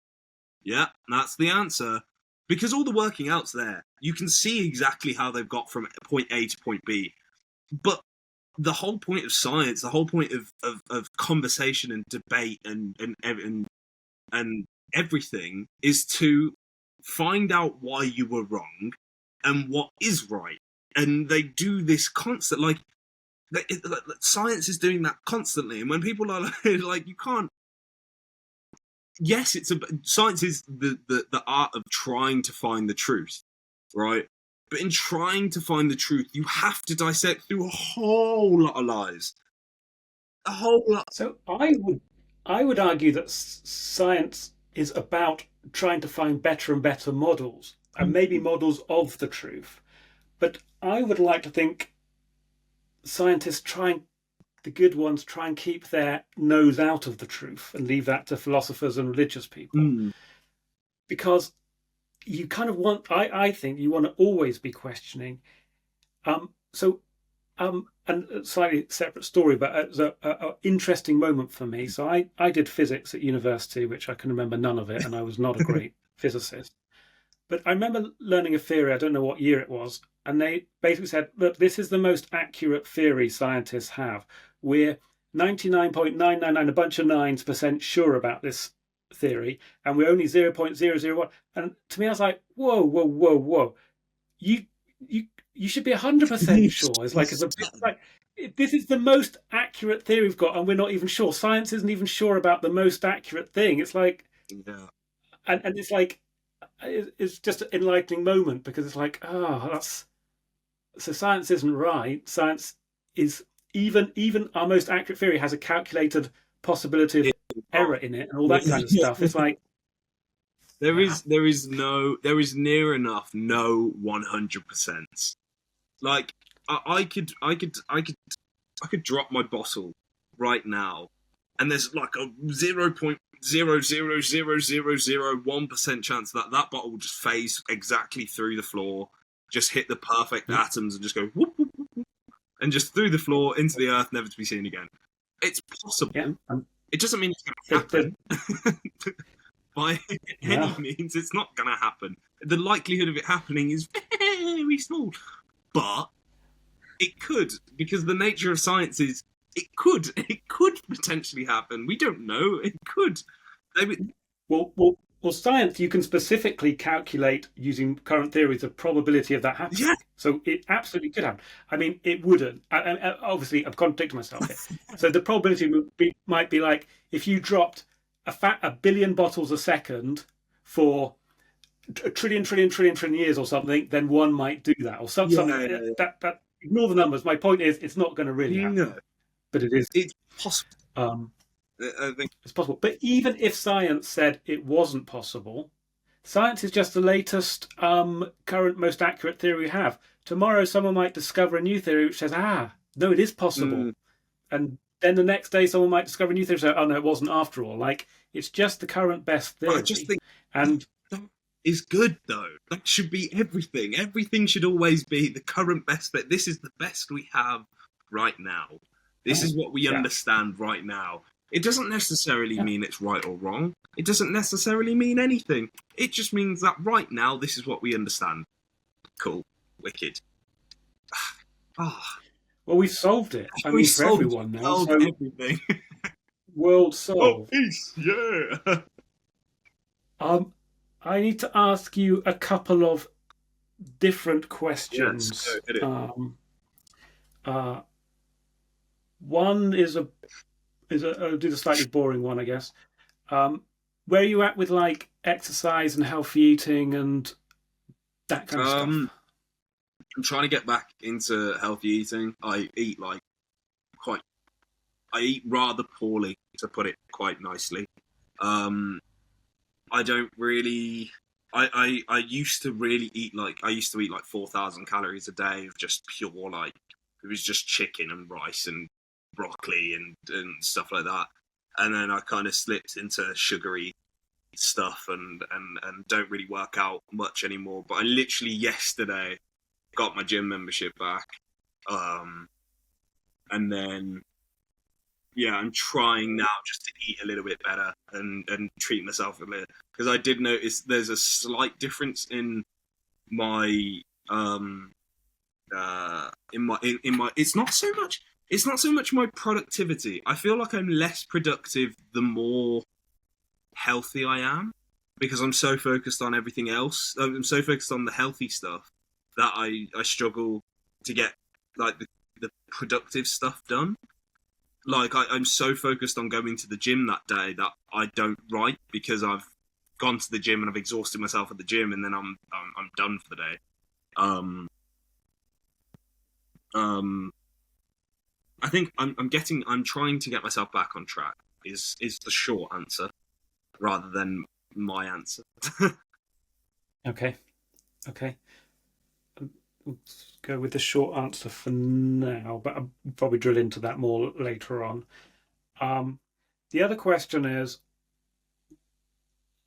Speaker 2: yeah, that's the answer. Because all the working out's there. You can see exactly how they've got from point A to point B. But the whole point of science, the whole point of conversation and debate and everything is to find out why you were wrong and what is right. And they do this constant, like science is doing that constantly. And when people are like you can't. Yes, science is the art of trying to find the truth, right? But in trying to find the truth, you have to dissect through a whole lot of lies, a whole lot.
Speaker 1: So I would argue that science is about trying to find better and better models, and maybe models of the truth. But I would like to think scientists the good ones try and keep their nose out of the truth and leave that to philosophers and religious people. Because you kind of I think you want to always be questioning. And a slightly separate story, but it was a interesting moment for me. So I did physics at university, which I can remember none of it, and I was not a great physicist. But I remember learning a theory, I don't know what year it was, and they basically said, look, this is the most accurate theory scientists have. We're 99.999, a bunch of nines% sure about this theory, and we're only 0.001. And to me, I was like, whoa. You should be 100% sure. It's like this is the most accurate theory we've got, and we're not even sure. Science isn't even sure about the most accurate thing. It's like,
Speaker 2: Yeah.
Speaker 1: and it's like, it's just an enlightening moment because it's like, that's so science isn't right. Science is even our most accurate theory has a calculated possibility of error in it and all that kind of stuff. It's like
Speaker 2: there is near enough no 100%. Like I could drop my bottle right now, and there's like a 0.0000001% chance that bottle will just phase exactly through the floor, just hit the perfect atoms, and just go whoop, whoop, whoop, whoop, and just through the floor into the earth, never to be seen again. It's possible.
Speaker 1: Yeah.
Speaker 2: It doesn't mean it's going to happen. By any means, it's not going to happen. The likelihood of it happening is very small. But it could, because the nature of science is it could potentially happen. We don't know. It could.
Speaker 1: Well, science, you can specifically calculate using current theories the probability of that happening.
Speaker 2: Yeah.
Speaker 1: So it absolutely could happen. I mean, it wouldn't. Obviously, I'm contradicting myself here. So the probability might be like if you dropped a billion bottles a second for a trillion years or something, then one might do that or something. That ignore the numbers. My point is, it's not going to really happen, but it is.
Speaker 2: It's possible.
Speaker 1: I think it's possible. But even if science said it wasn't possible, science is just the latest, current, most accurate theory we have. Tomorrow, someone might discover a new theory which says, no, it is possible, and then the next day, someone might discover a new theory and say, oh no, it wasn't after all. Like it's just the current best theory.
Speaker 2: I just think that is good though. That should be everything. Everything should always be the current best. But this is the best we have right now. This is what we understand right now. It doesn't necessarily mean it's right or wrong. It doesn't necessarily mean anything. It just means that right now, this is what we understand. Cool. Wicked.
Speaker 1: Well, we've solved it. I mean, for everyone now. So
Speaker 2: everything.
Speaker 1: World solved.
Speaker 2: Peace. Yeah.
Speaker 1: I need to ask you a couple of different questions. One is I'll do the slightly boring one, I guess. Where are you at with like exercise and healthy eating and that kind of stuff?
Speaker 2: I'm trying to get back into healthy eating. I eat rather poorly, to put it quite nicely. I don't really I used to really eat like 4,000 calories a day of just pure like it was just chicken and rice and broccoli and stuff like that. And then I kind of slipped into sugary stuff and don't really work out much anymore. But I literally yesterday got my gym membership back. And then yeah, I'm trying now just to eat a little bit better and treat myself a bit because I did notice there's a slight difference my um in my it's not so much my productivity. I feel like I'm less productive the more healthy I am because I'm so focused on everything else. I'm so focused on the healthy stuff that I struggle to get like the productive stuff done. Like I'm so focused on going to the gym that day that I don't write because I've gone to the gym and I've exhausted myself at the gym and then I'm done for the day. I think I'm trying to get myself back on track is the short answer rather than my answer.
Speaker 1: Okay. Let's go with the short answer for now, but I'll probably drill into that more later on. The other question is,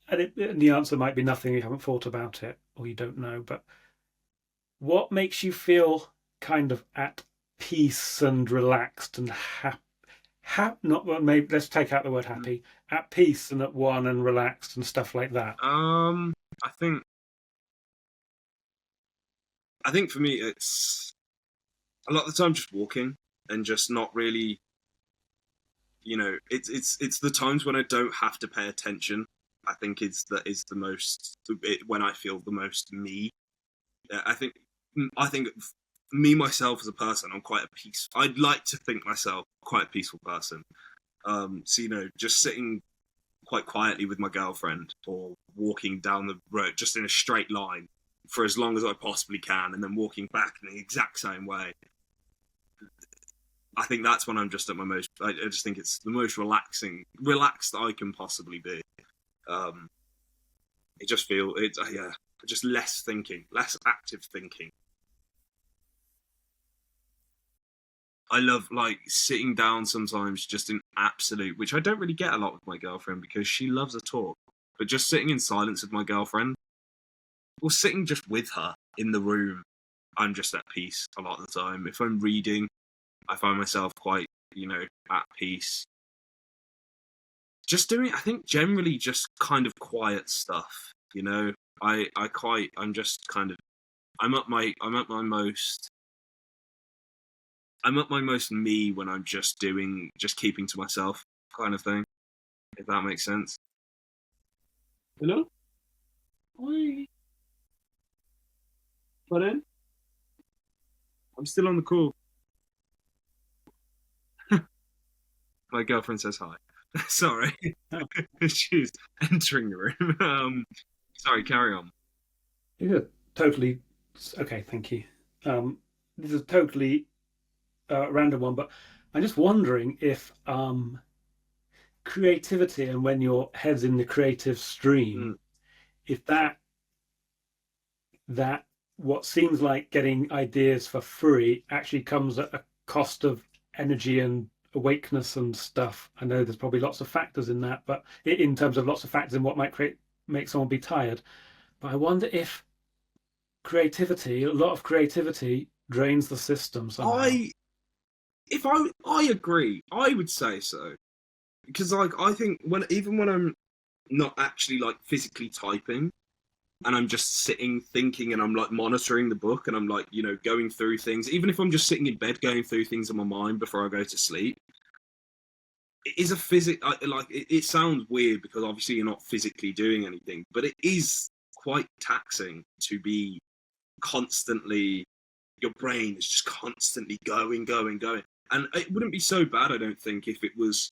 Speaker 1: and the answer might be nothing, you haven't thought about it, or you don't know, but what makes you feel kind of at peace and relaxed and happy? Not well, maybe let's take out the word happy. At peace and at one and relaxed and stuff like that.
Speaker 2: I think for me it's a lot of the time just walking and just not really, it's the times when I don't have to pay attention. I think is the most when I feel the most me. I think me myself as a person, I'm quite a peace. I'd like to think myself quite a peaceful person. So just sitting quite quietly with my girlfriend or walking down the road just in a straight line for as long as I possibly can, and then walking back in the exact same way. I think that's when I'm just at my most. I just think it's the most relaxed I can possibly be. It just feel it's yeah, just less thinking, less active thinking. I love like sitting down sometimes just in absolute, which I don't really get a lot with my girlfriend because she loves a talk. But just sitting in silence with my girlfriend, or sitting just with her in the room, I'm just at peace a lot of the time. If I'm reading, I find myself quite, at peace. Just doing, I think, generally just kind of quiet stuff. I'm just kind of, I'm at my most. I'm at my most me when I'm just keeping to myself kind of thing, if that makes sense. Hello? Why? Pardon? I'm still on the call. My girlfriend says hi. Sorry.
Speaker 1: Oh.
Speaker 2: She's entering the room. Sorry, carry on.
Speaker 1: Yeah, totally. Okay, thank you. This is totally random one, but I'm just wondering if creativity and when your head's in the creative stream, if that what seems like getting ideas for free actually comes at a cost of energy and awakeness and stuff. I know there's probably lots of factors in that, but in terms of lots of factors in what might make someone be tired. But I wonder if a lot of creativity drains the system somehow.
Speaker 2: I agree. I would say so because like I think when I'm not actually like physically typing and I'm just sitting thinking and I'm like monitoring the book and I'm like going through things, even if I'm just sitting in bed going through things in my mind before I go to sleep, it is a it sounds weird because obviously you're not physically doing anything, but it is quite taxing to be constantly, your brain is just constantly going, and it wouldn't be so bad, I don't think, if it was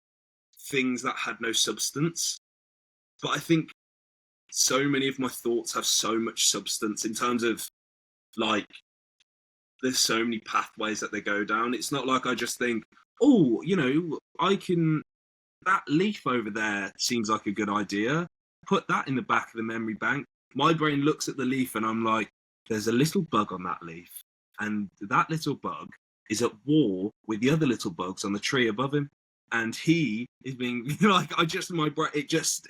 Speaker 2: things that had no substance. But I think so many of my thoughts have so much substance in terms of like there's so many pathways that they go down. It's not like I just think, oh, that leaf over there seems like a good idea. Put that in the back of the memory bank. My brain looks at the leaf and I'm like, there's a little bug on that leaf, and that little bug is at war with the other little bugs on the tree above him, and he is being like, I just my brain it just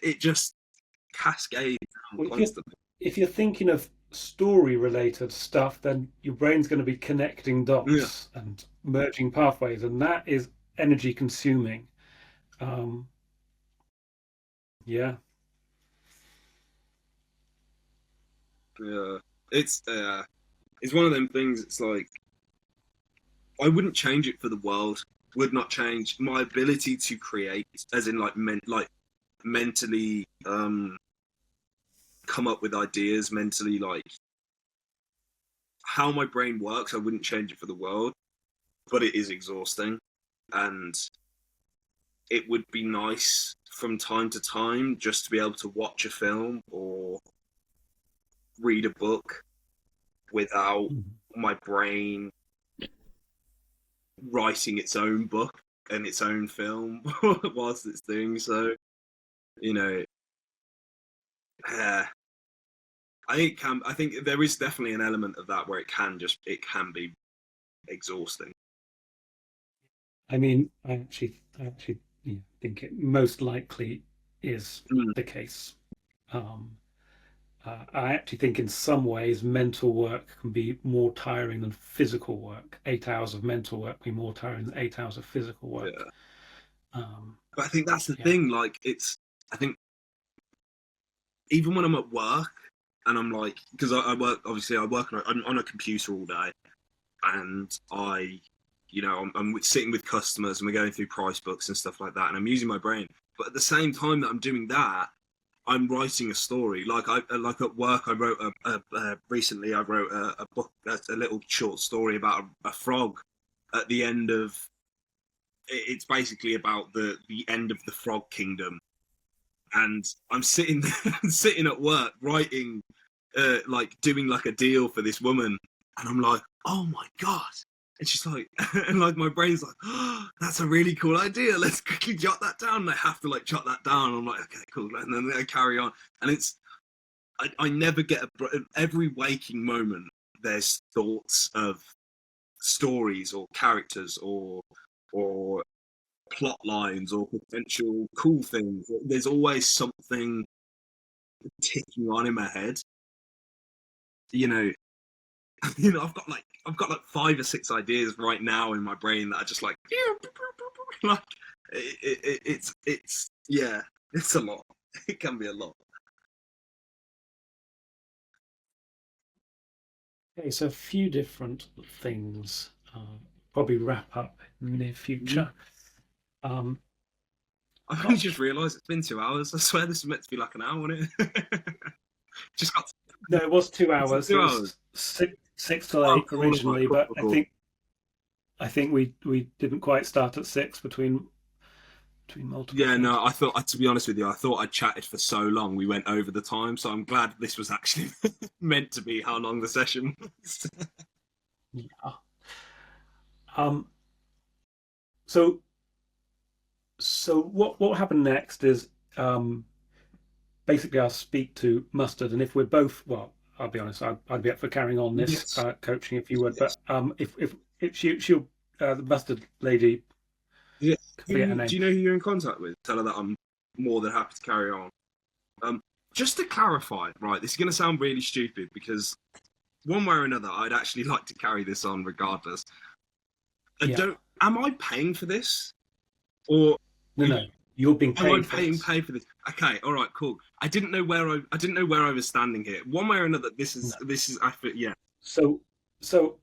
Speaker 2: cascades down
Speaker 1: Well,
Speaker 2: constantly.
Speaker 1: if you're thinking of story related stuff, then your brain's going to be connecting
Speaker 2: Yeah,
Speaker 1: dots and merging pathways, and that is energy consuming. Um, yeah,
Speaker 2: yeah. It's one of them things. It's like I wouldn't change it for the world. Would not change my ability to create, as in like mentally come up with ideas, mentally like how my brain works. I wouldn't change it for the world, but it is exhausting, and it would be nice from time to time just to be able to watch a film or read a book without my brain writing its own book and its own film whilst it's doing so. You know, uh, I think there is definitely an element of that where it can be exhausting.
Speaker 1: I mean, I actually think it most likely is
Speaker 2: Mm,
Speaker 1: the case. Um, I actually think in some ways mental work can be more tiring than physical work. 8 hours of mental work can be more tiring than 8 hours of physical work.
Speaker 2: yeah,
Speaker 1: Um,
Speaker 2: but I think that's the
Speaker 1: yeah.
Speaker 2: thing. Like, I think even when I'm at work and I'm like, because I work, obviously, I'm on a computer all day, and I'm sitting with customers and we're going through price books and stuff like that, and I'm using my brain. But at the same time that I'm doing that, I'm writing a story. Like at work, I wrote recently. I wrote a book, a little short story about a frog. At the end of it's basically about the end of the frog kingdom, and I'm sitting there, sitting at work writing, like doing like a deal for this woman, and I'm like, oh my god. And she's like, and like my brain's like, oh, that's a really cool idea. Let's quickly jot that down. And I have to like jot that down. I'm like, okay, cool. And then I carry on. And I never get every waking moment. There's thoughts of stories or characters or plot lines or potential cool things. There's always something ticking on in my head. You know, I've got like 5 or 6 ideas right now in my brain that are just like, like it's yeah, it's a lot. It can be a lot.
Speaker 1: Okay, so a few different things. Probably wrap up in the near
Speaker 2: Mhm.
Speaker 1: future. Um,
Speaker 2: I've only
Speaker 1: got
Speaker 2: just realised it's been 2 hours. I swear this was meant to be like an hour, wasn't it? Just got
Speaker 1: No, it was two
Speaker 2: it's
Speaker 1: hours. It
Speaker 2: 2 hours.
Speaker 1: was six till
Speaker 2: Oh,
Speaker 1: eight
Speaker 2: cool. All right,
Speaker 1: originally,
Speaker 2: cool,
Speaker 1: but
Speaker 2: cool, cool.
Speaker 1: I think we didn't quite start at six between multiple
Speaker 2: Yeah,
Speaker 1: things.
Speaker 2: no, to be honest with you, I thought I chatted for so long we went over the time, so I'm glad this was actually meant to be how long the session was.
Speaker 1: Yeah. Um, so what happened next is basically I'll speak to Mustard, and if we're both well, I'll be honest, I'd be up for carrying on this
Speaker 2: Yes,
Speaker 1: coaching if you would,
Speaker 2: yes.
Speaker 1: but if she'll the Mustard lady,
Speaker 2: Yeah.
Speaker 1: forget her
Speaker 2: Do
Speaker 1: name.
Speaker 2: you know who you're in contact with? Tell her that I'm more than happy to carry on. Um, just to clarify, right, this is going to sound really stupid because one way or another, I'd actually like to carry this on regardless. I
Speaker 1: Yeah,
Speaker 2: don't. Am I paying for this, or
Speaker 1: no, you're being
Speaker 2: am I
Speaker 1: paid for
Speaker 2: paying
Speaker 1: this.
Speaker 2: pay for this? Okay, all right, cool. I didn't know where I was standing here. One way or another,
Speaker 1: No.
Speaker 2: this is I feel yeah.
Speaker 1: So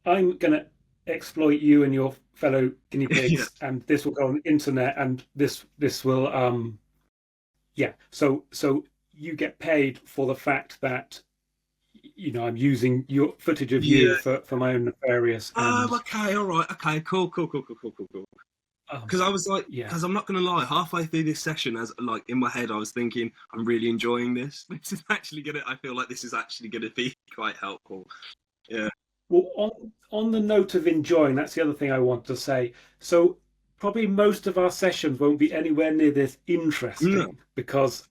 Speaker 1: I'm gonna exploit you and your fellow guinea
Speaker 2: Yeah.
Speaker 1: pigs, and this will go on the internet, and this will yeah. So you get paid for the fact that I'm using your footage of you
Speaker 2: Yeah.
Speaker 1: for my own nefarious
Speaker 2: Oh,
Speaker 1: and
Speaker 2: okay, all right, okay, cool, cool, cool, cool, cool, cool, cool.
Speaker 1: um
Speaker 2: Because I was like,
Speaker 1: yeah.
Speaker 2: because I'm not gonna lie, halfway through this session, as like in my head, I was thinking, I'm really enjoying this. This is actually gonna. I feel like this is actually gonna be quite helpful. Yeah.
Speaker 1: Well, on the note of enjoying, that's the other thing I want to say. So probably most of our sessions won't be anywhere near this
Speaker 2: No.
Speaker 1: interesting because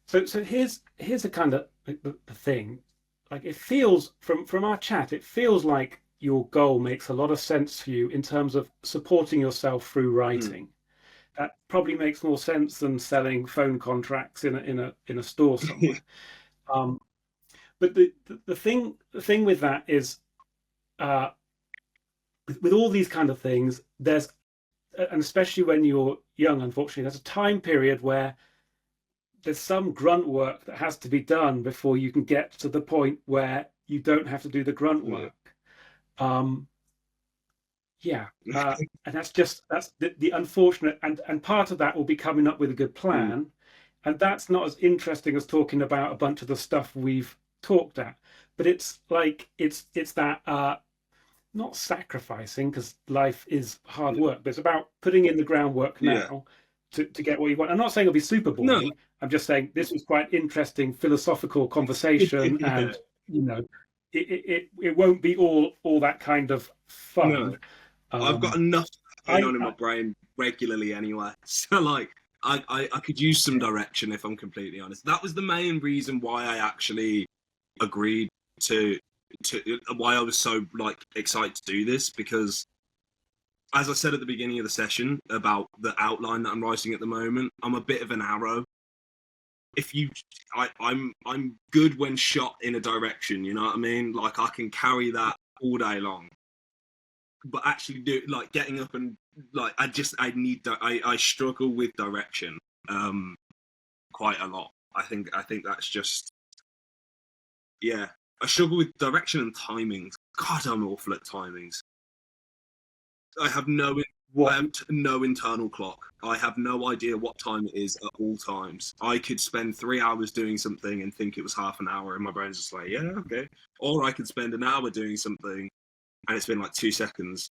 Speaker 1: So here's a kind of the thing. Like it feels from our chat, it feels like your goal makes a lot of sense for you in terms of supporting yourself through
Speaker 2: Mm.
Speaker 1: writing. That probably makes more sense than selling phone contracts in a store somewhere. Um, but the thing with that is, uh, with all these kind of things, there's, and especially when you're young, unfortunately, there's a time period where there's some grunt work that has to be done before you can get to the point where you don't have to do the grunt
Speaker 2: Yeah.
Speaker 1: work. Um, yeah, and that's the unfortunate, and part of that will be coming up with a good
Speaker 2: Mm.
Speaker 1: plan, and that's not as interesting as talking about a bunch of the stuff we've talked at. But it's like it's that, not sacrificing, because life is hard
Speaker 2: Yeah.
Speaker 1: work, but it's about putting in the groundwork
Speaker 2: Yeah.
Speaker 1: now to get what you want. I'm not saying it'll be super
Speaker 2: No.
Speaker 1: boring. I'm just saying this was quite interesting philosophical conversation,
Speaker 2: Yeah.
Speaker 1: and you know, it won't be all that kind of
Speaker 2: No.
Speaker 1: fun.
Speaker 2: I've got
Speaker 1: Um,
Speaker 2: enough going
Speaker 1: I,
Speaker 2: on in my
Speaker 1: I
Speaker 2: brain regularly anyway. So like I could use some
Speaker 1: yeah,
Speaker 2: direction if I'm completely honest. That was the main reason why I actually agreed to why I was so like excited to do this, because as I said at the beginning of the session about the outline that I'm writing at the moment, I'm a bit of an arrow. If you I'm good when shot in a direction, you know what I mean? Like I can carry that all day long. But actually do like getting up and like I struggle with direction um quite a lot. I think that's just, yeah, I struggle with direction and timings. God, I'm awful at timings. I have no I
Speaker 1: what
Speaker 2: have no internal clock. I have no idea what time it is at all times. I could spend 3 hours doing something and think it was half an hour, and my brain's just like, yeah, okay. Or I could spend an hour doing something and it's been like 2 seconds,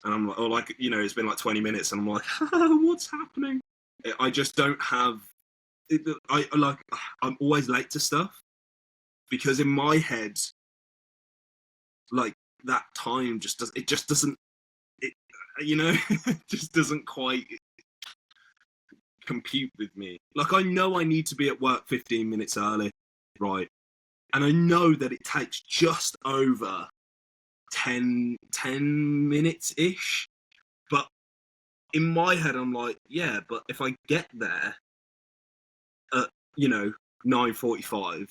Speaker 2: and I'm like, or like, you know, it's been like 20 minutes, and I'm like, what's happening? I just don't have. I like. I'm always late to stuff because in my head, like that time just does. It just doesn't. It, you know, just doesn't quite compute with me. Like I know I need to be at work 15 minutes early, right? And I know that it takes just over 10 minutes ish. But in my head, I'm like, yeah, but if I get there at, you know, 9:45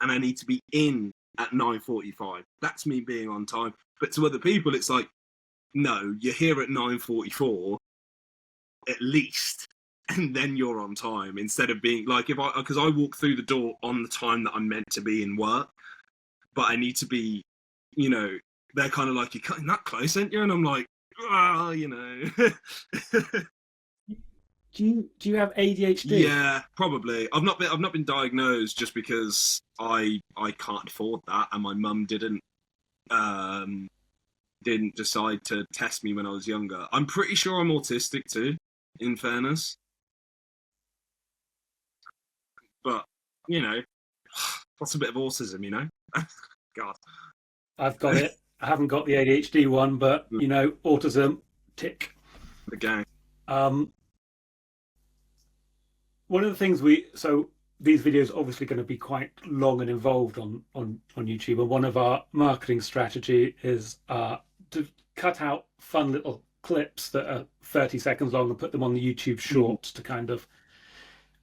Speaker 2: and I need to be in at 9:45, that's me being on time. But to other people, it's like, no, you're here at 9:44 at least, and then you're on time, instead of being like, if I, because I walk through the door on the time that I'm meant to be in work, but I need to be, you know, they're kind of like, you're cutting that close, aren't you? And I'm like, ah, you know.
Speaker 1: do you have ADHD?
Speaker 2: Yeah, probably. I've not been diagnosed just because I can't afford that, and my mum um didn't decide to test me when I was younger. I'm pretty sure I'm autistic too, in fairness. But you know, that's a bit of autism, you know. God,
Speaker 1: I've got it. I haven't got the ADHD one, but you know, autism, tick.
Speaker 2: the gang.
Speaker 1: Um, One of the things we so these videos are obviously going to be quite long and involved on YouTube, and one of our marketing strategy is, to cut out fun little clips that are 30 seconds long and put them on the YouTube
Speaker 2: Mm,
Speaker 1: Shorts to kind of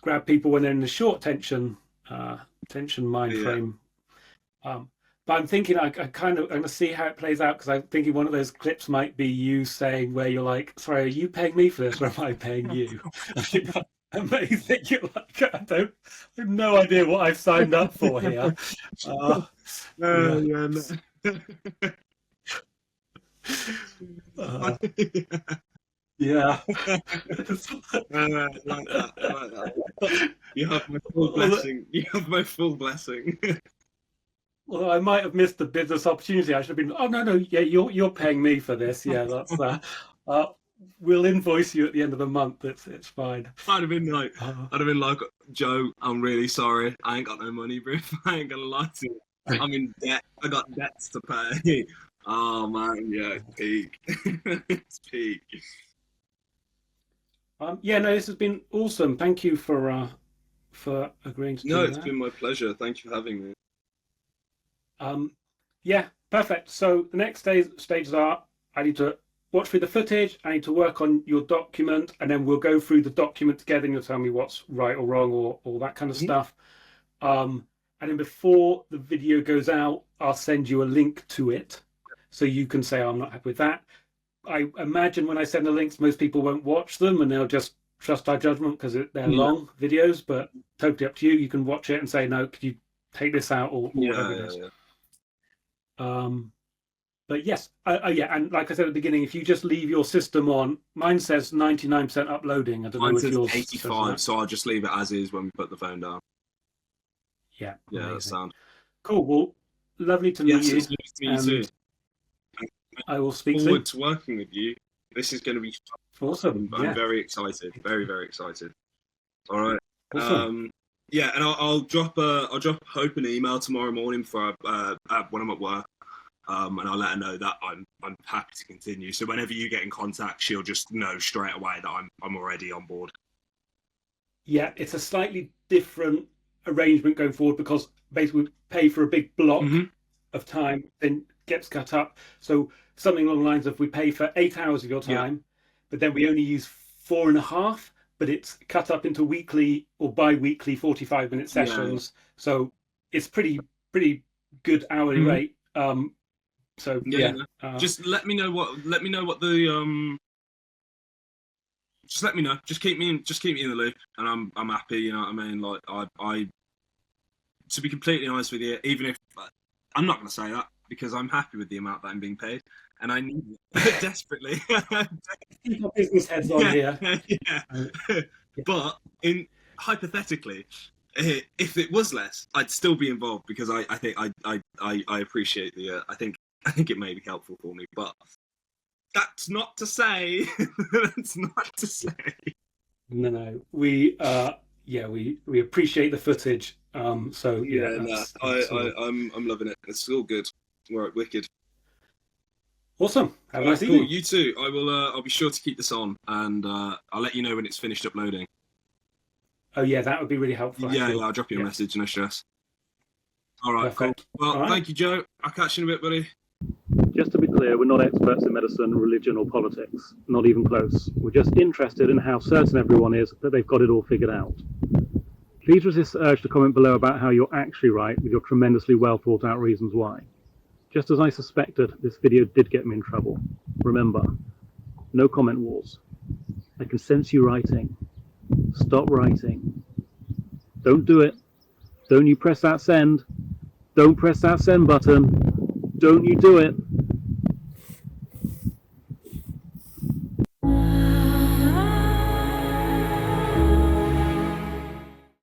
Speaker 1: grab people when they're in the short tension mind
Speaker 2: yeah.
Speaker 1: frame. Um, but I'm thinking I'm going to see how it plays out, because I'm thinking one of those clips might be you saying where you're like, "Sorry, are you paying me for this, or am I paying you?" Amazing. You're like, I have no idea what I've signed up for here. Uh, yeah,
Speaker 2: Yeah, no.
Speaker 1: uh, yeah.
Speaker 2: Like that. I like that. You have my full blessing. You have my full blessing.
Speaker 1: Although I might have missed the business opportunity, I should have been. Oh no, no, yeah, you're paying me for this. Yeah, that's uh, we'll invoice you at the end of the month. It's fine.
Speaker 2: I'd have been like,
Speaker 1: Uh,
Speaker 2: I'd have been like, Joe, I'm really sorry. I ain't got no money, bro. I ain't gonna lie to you. I'm in debt. I got debts to pay. Oh man, yeah, it's peak. It's peak.
Speaker 1: yeah, no, this has been awesome. Thank you for agreeing to
Speaker 2: No,
Speaker 1: do
Speaker 2: it's
Speaker 1: that.
Speaker 2: been my pleasure. Thank you for having me.
Speaker 1: Yeah, perfect. So the next stages are I need to watch through the footage, I need to work on your document, and then we'll go through the document together and you'll tell me what's right or wrong or all that kind of stuff. And then before the video goes out, I'll send you a link to it so you can say, oh, I'm not happy with that. I imagine when I send the links, most people won't watch them and they'll just trust our judgment because they're long videos, but totally up to you. You can watch it and say, no, could you take this out or whatever it is. But yes, yeah, and like I said at the beginning, if you just leave your system on, mine says 99% uploading. I don't know if yours
Speaker 2: 85, so I'll just leave it as is when we put the phone down.
Speaker 1: Yeah,
Speaker 2: yeah, that sound
Speaker 1: cool. Well, lovely to meet you.
Speaker 2: It's lovely to meet you too.
Speaker 1: I will speak
Speaker 2: forward
Speaker 1: soon.
Speaker 2: to working with you. This is going to be
Speaker 1: awesome.
Speaker 2: I'm very excited. Very, very excited. All right.
Speaker 1: Awesome.
Speaker 2: Yeah, and I'll drop Hope an email tomorrow morning before when I'm at work. And I'll let her know that I'm happy to continue. So whenever you get in contact, she'll just know straight away that I'm already on board.
Speaker 1: Yeah, it's a slightly different arrangement going forward because basically we pay for a big block of time, then gets cut up. So something along the lines of we pay for 8 hours of your time, but then we only use 4.5, but it's cut up into weekly or bi-weekly 45-minute sessions. So it's pretty good hourly rate. So
Speaker 2: just let me know what the just let me know. Just keep me in the loop, and I'm happy. You know what I mean? Like I to be completely honest with you, even if I'm not going to say that because I'm happy with the amount that I'm being paid, and I need it desperately.
Speaker 1: Keep our business heads on here.
Speaker 2: But hypothetically, if it was less, I'd still be involved because I think I appreciate the I think it may be helpful for me, but that's not to say.
Speaker 1: No. We appreciate the footage. I'm
Speaker 2: loving it. It's all good. All right, wicked.
Speaker 1: Awesome. Have a nice evening.
Speaker 2: You too. I will. I'll be sure to keep this on, and I'll let you know when it's finished uploading.
Speaker 1: Oh yeah, that would be really helpful.
Speaker 2: Yeah, I'll drop you a message. No stress. All right, perfect. Cool. Well, thank you, Joe. I'll catch you in a bit, buddy.
Speaker 1: Just to be clear, we're not experts in medicine, religion, or politics. Not even close. We're just interested in how certain everyone is that they've got it all figured out. Please resist the urge to comment below about how you're actually right with your tremendously well thought out reasons why. Just as I suspected, this video did get me in trouble. Remember, no comment wars. I can sense you writing. Stop writing. Don't do it. Don't you press that send. Don't press that send button. Don't you do it.